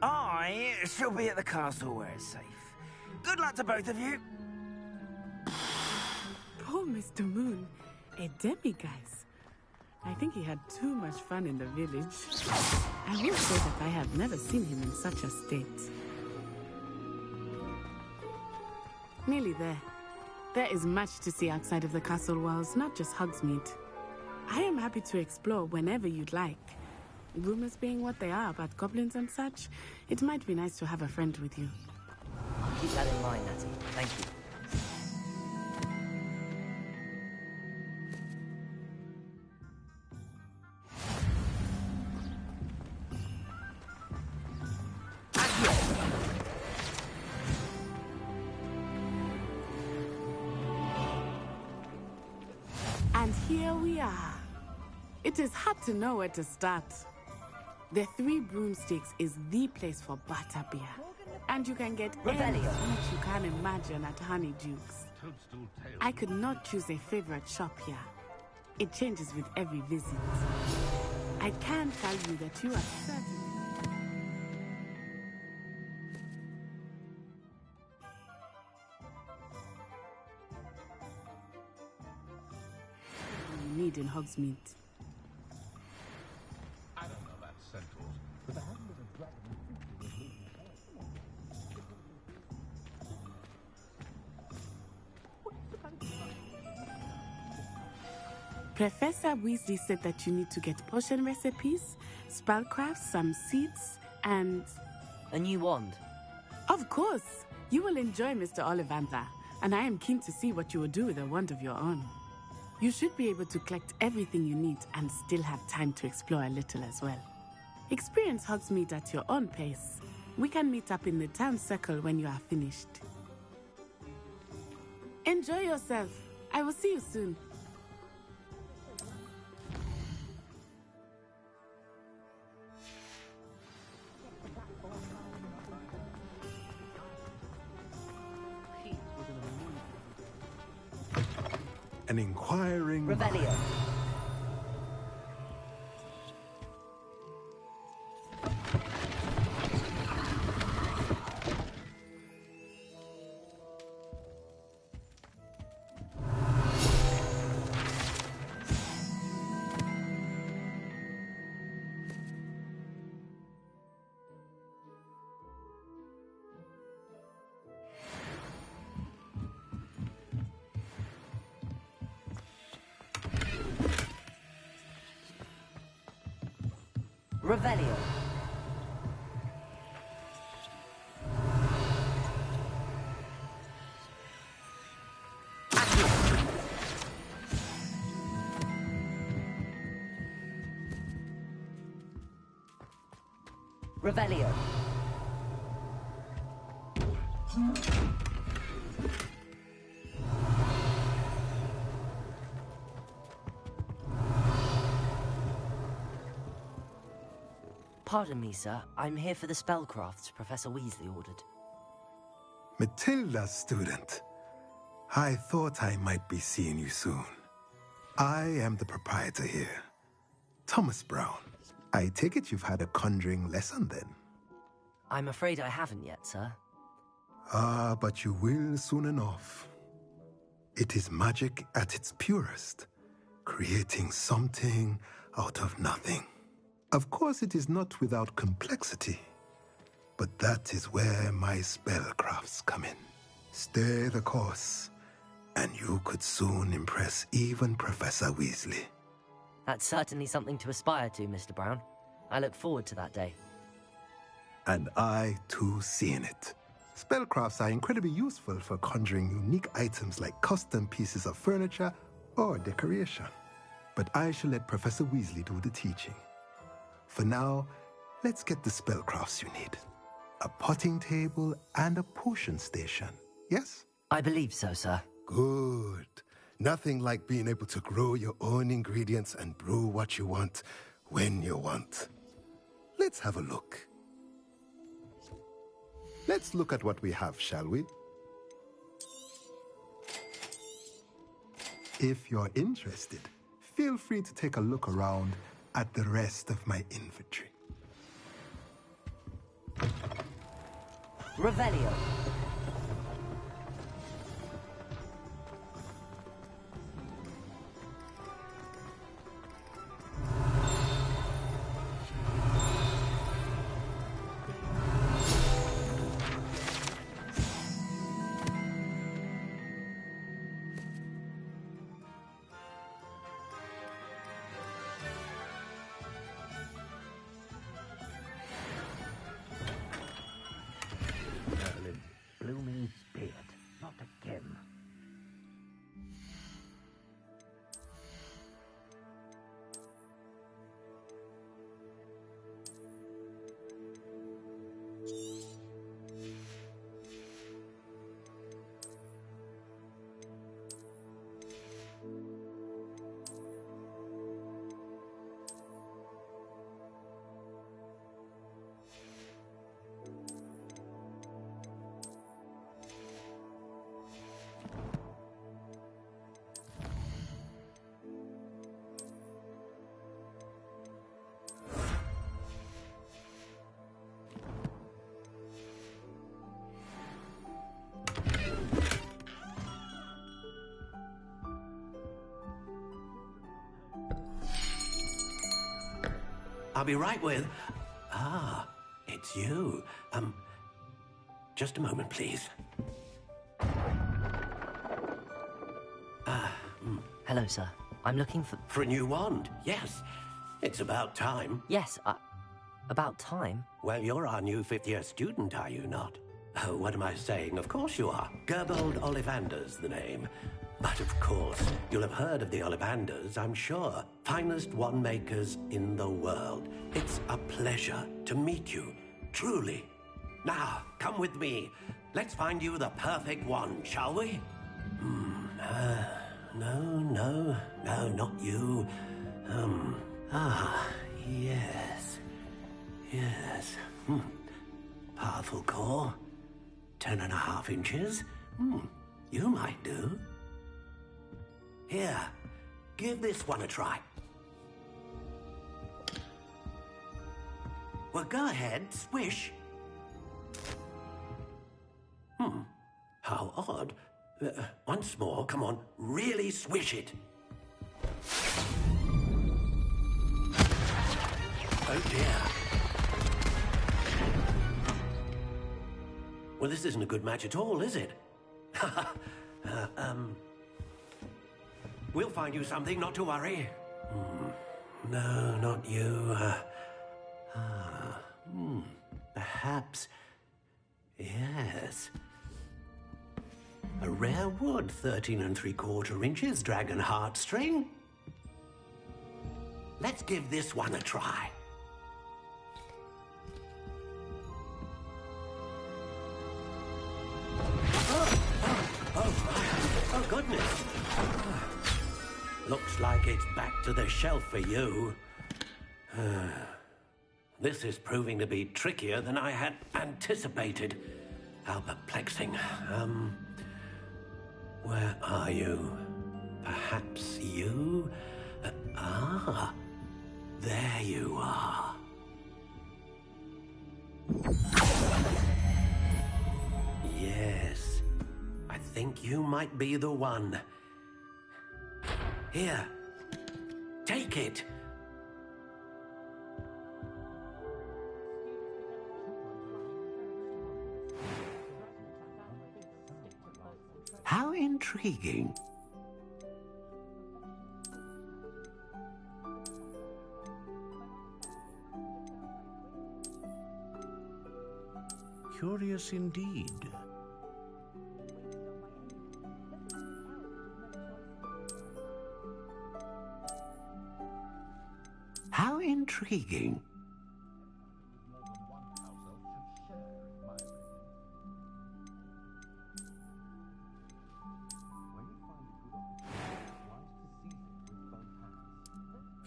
I shall be at the castle where it's safe. Good luck to both of you. Poor Mr. Moon. A demiguise. I think he had too much fun in the village. I will say that I have never seen him in such a state. Nearly there. There is much to see outside of the castle walls, not just Hogsmeade. I am happy to explore whenever you'd like. Rumors being what they are about goblins and such, it might be nice to have a friend with you. I'll keep that in mind, Natty. Thank you. And here we are. It is hard to know where to start. The Three Broomsticks is the place for butterbeer. And you can get any sweet you can imagine at Honeydukes. toadstool tail. I could not choose a favorite shop here. It changes with every visit. I can tell you that you are certain you need in Hogsmeade. I don't know about centaurs, but I haven't been a dragon in 50 years. Professor Weasley said that you need to get potion recipes, spellcrafts, some seeds, and... a new wand. Of course! You will enjoy Mr. Ollivander, and I am keen to see what you will do with a wand of your own. You should be able to collect everything you need and still have time to explore a little as well. Experience Hogsmeade at your own pace. We can meet up in the town circle when you are finished. Enjoy yourself. I will see you soon. An inquiring Revelio. Revelio. Revelio. Pardon me, sir. I'm here for the spellcrafts Professor Weasley ordered. Matilda's student. I thought I might be seeing you soon. I am the proprietor here, Thomas Brown. I take it you've had a conjuring lesson then? I'm afraid I haven't yet, sir. Ah, but you will soon enough. It is magic at its purest, creating something out of nothing. Of course, it is not without complexity, but that is where my spellcrafts come in. Stay the course, and you could soon impress even Professor Weasley. That's certainly something to aspire to, Mr. Brown. I look forward to that day. And I, too, seeing it. Spellcrafts are incredibly useful for conjuring unique items like custom pieces of furniture or decoration. But I shall let Professor Weasley do the teaching. For now, let's get the spellcrafts you need. A potting table and a potion station, yes? I believe so, sir. Good. Nothing like being able to grow your own ingredients and brew what you want when you want. Let's have a look. Let's look at what we have, shall we? If you're interested, feel free to take a look around at the rest of my inventory. Revelio. I'll be right with... Ah, it's you. Just a moment, please. Hello, sir. I'm looking for... For a new wand, yes. It's about time. Yes, about time? Well, you're our new fifth-year student, are you not? Oh, what am I saying? Of course you are. Gerbold Ollivander's the name. But of course, you'll have heard of the Ollivanders, I'm sure. Finest wand makers in the world. It's a pleasure to meet you, truly. Now, come with me. Let's find you the perfect wand, shall we? No, not you. Yes. Powerful core. 10.5 inches. You might do. Here, give this one a try. Well, go ahead, swish. How odd. Once more, come on, really swish it. Oh dear. Well, this isn't a good match at all, is it? We'll find you something, not to worry. No, not you. Perhaps... Yes. A rare wood, 13 3/4 inches, dragon heartstring. Let's give this one a try. Oh, goodness. Looks like it's back to the shelf for you. This is proving to be trickier than I had anticipated. How perplexing. Where are you? Perhaps you? There you are. Yes, I think you might be the one. Here, take it. How intriguing. Curious indeed. How intriguing.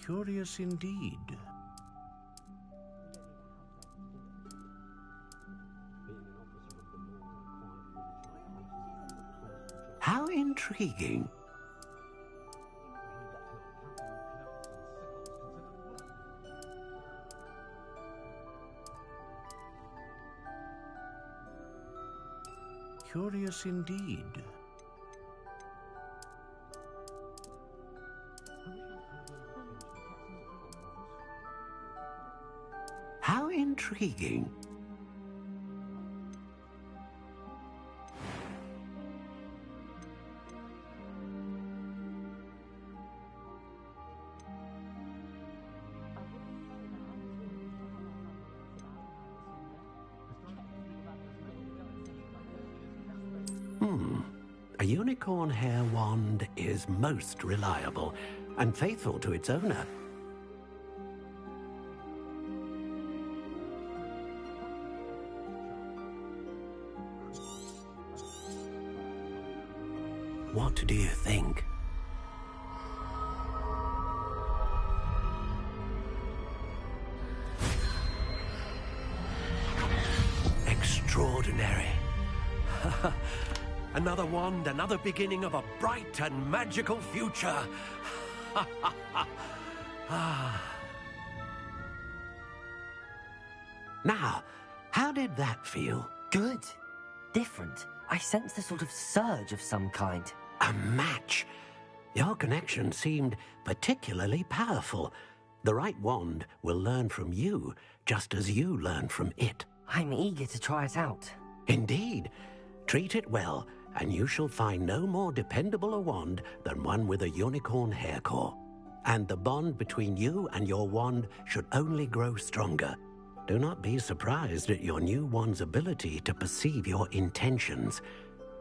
Curious indeed. How intriguing. Curious indeed. How intriguing. A unicorn hair wand is most reliable and faithful to its owner. What do you think? Extraordinary. Another wand, another beginning of a bright and magical future. Now, how did that feel? Good. Different. I sensed a sort of surge of some kind. A match. Your connection seemed particularly powerful. The right wand will learn from you, just as you learn from it. I'm eager to try it out. Indeed. Treat it well, and you shall find no more dependable a wand than one with a unicorn hair core. And the bond between you and your wand should only grow stronger. Do not be surprised at your new wand's ability to perceive your intentions,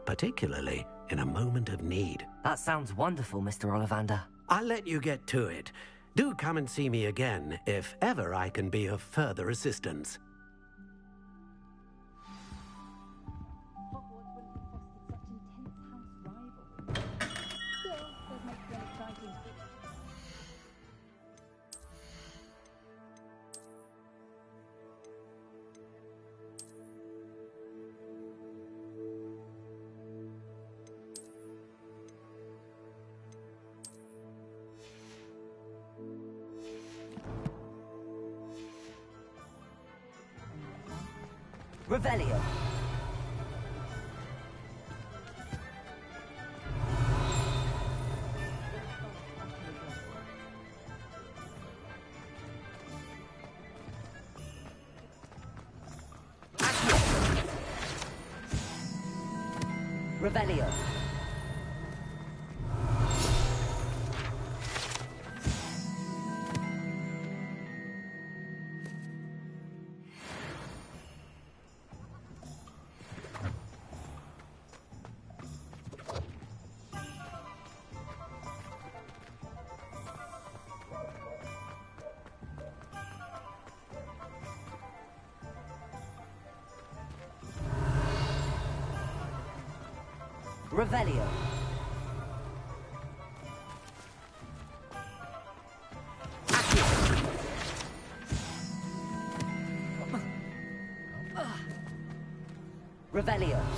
particularly in a moment of need. That sounds wonderful, Mr. Ollivander. I'll let you get to it. Do come and see me again if ever I can be of further assistance. Revelio. Revelio. Revelio. Revelio.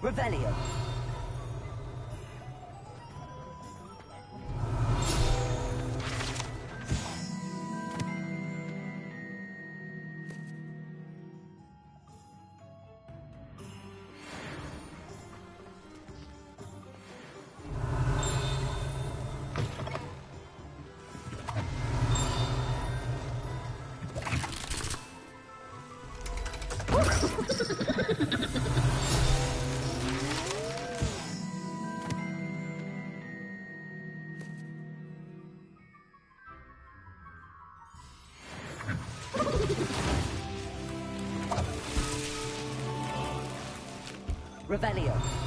Revelio. Revelio.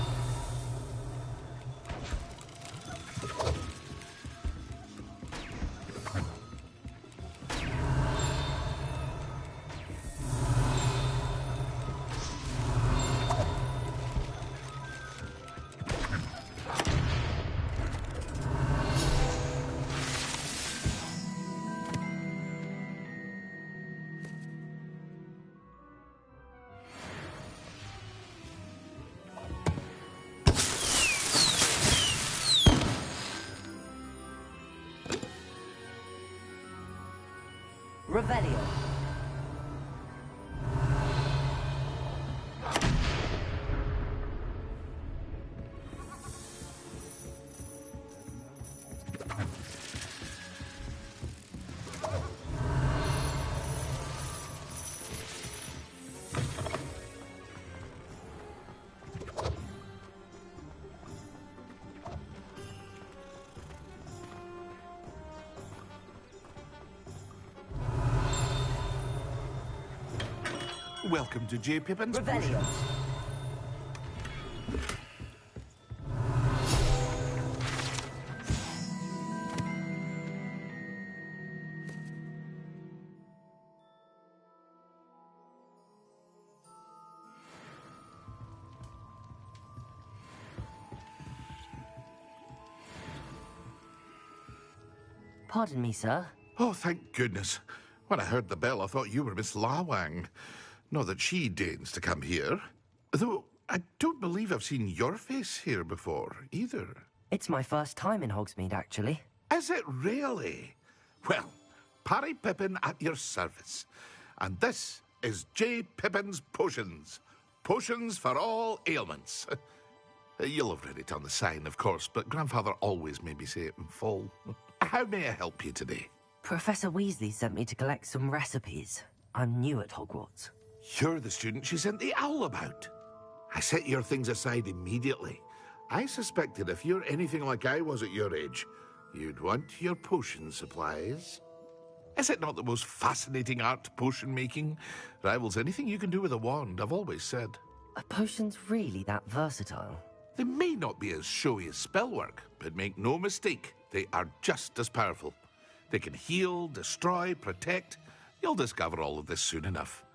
Revelio. Welcome to J. Pippin's Revelio. Pardon me, sir. Oh, thank goodness. When I heard the bell, I thought you were Miss Lawang. Not that she deigns to come here. Though I don't believe I've seen your face here before, either. It's my first time in Hogsmeade, actually. Is it really? Well, Parry Pippin at your service. And this is J. Pippin's Potions. Potions for all ailments. You'll have read it on the sign, of course, but Grandfather always made me say it in full. How may I help you today? Professor Weasley sent me to collect some recipes. I'm new at Hogwarts. You're the student she sent the owl about. I set your things aside immediately. I suspected if you're anything like I was at your age, you'd want your potion supplies. Is it not the most fascinating art, potion making? Rivals anything you can do with a wand, I've always said. Are potions really that versatile? They may not be as showy as spellwork, but make no mistake, they are just as powerful. They can heal, destroy, protect. You'll discover all of this soon enough.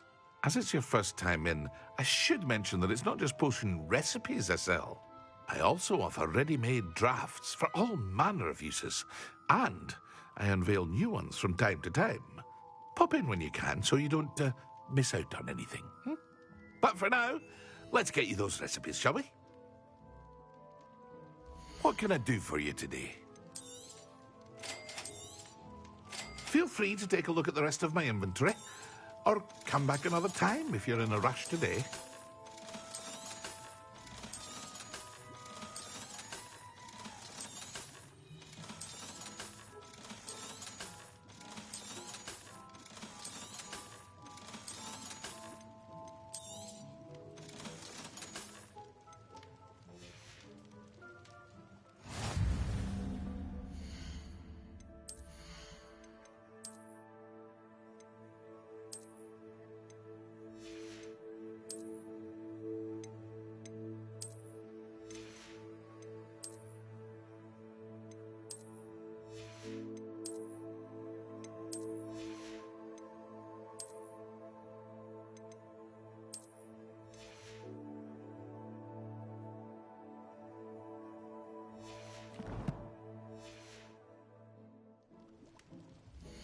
As it's your first time in, I should mention that it's not just potion recipes I sell. I also offer ready-made drafts for all manner of uses, and I unveil new ones from time to time. Pop in when you can so you don't miss out on anything. But for now, let's get you those recipes, shall we? What can I do for you today? Feel free to take a look at the rest of my inventory, or come back another time if you're in a rush today.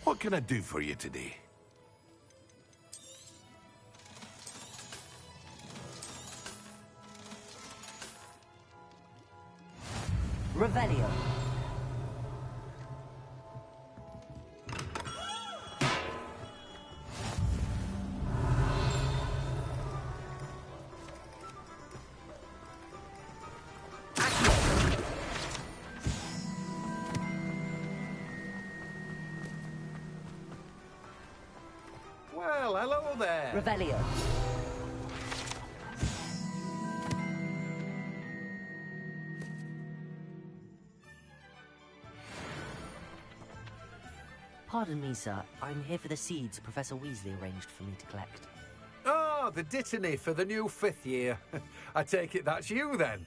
What can I do for you today? Revelio. Well, hello there. Revelio. Pardon me, sir. I'm here for the seeds Professor Weasley arranged for me to collect. Oh, the dittany for the new 5th year. I take it that's you, then.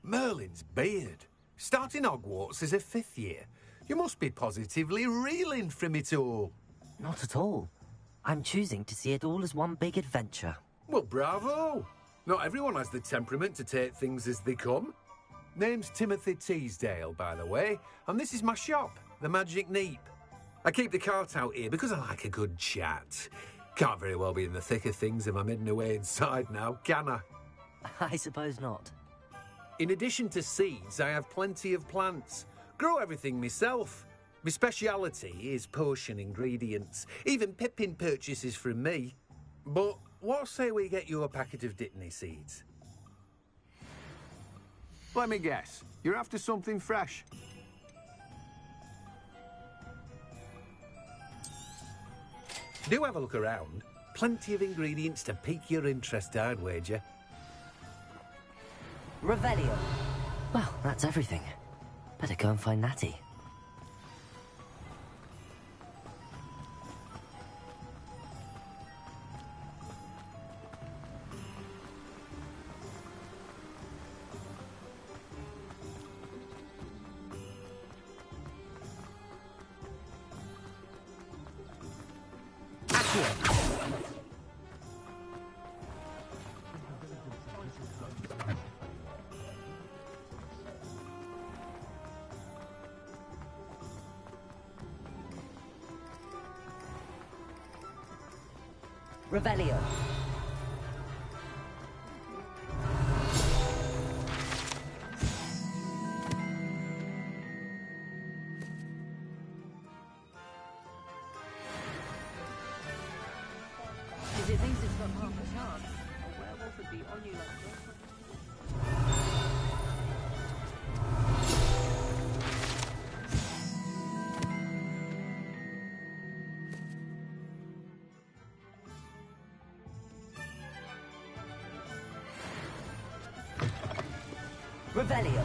Merlin's beard. Starting Hogwarts as a 5th year. You must be positively reeling from it all. Not at all. I'm choosing to see it all as one big adventure. Well, bravo. Not everyone has the temperament to take things as they come. Name's Timothy Teasdale, by the way, and this is my shop, the Magic Neep. I keep the cart out here because I like a good chat. Can't very well be in the thick of things if I'm hidden away inside now, can I? I suppose not. In addition to seeds, I have plenty of plants. Grow everything myself. My speciality is potion ingredients. Even Pippin purchases from me. But what say we get you a packet of Dittany seeds? Let me guess. You're after something fresh. Do have a look around. Plenty of ingredients to pique your interest, I'd wager. Revelio. Well, that's everything. Better go and find Natty. Revelio. If it thinks it's got half a chance, a werewolf would be on you like this. Revelio.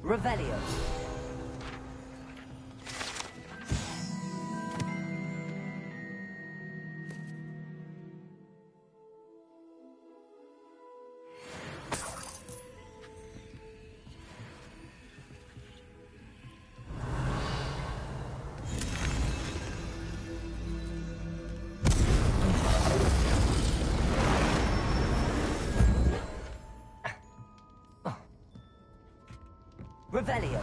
Revelio. Revelio.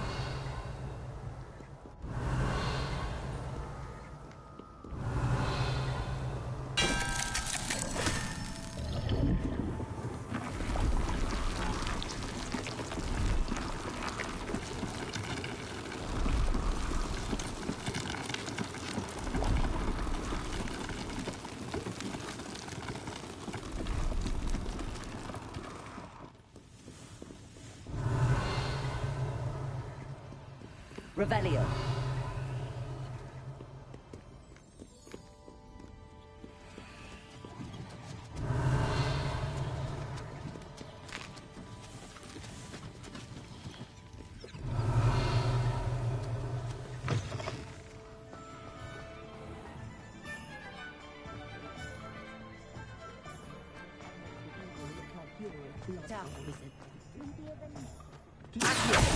Revelio. Dark wizard.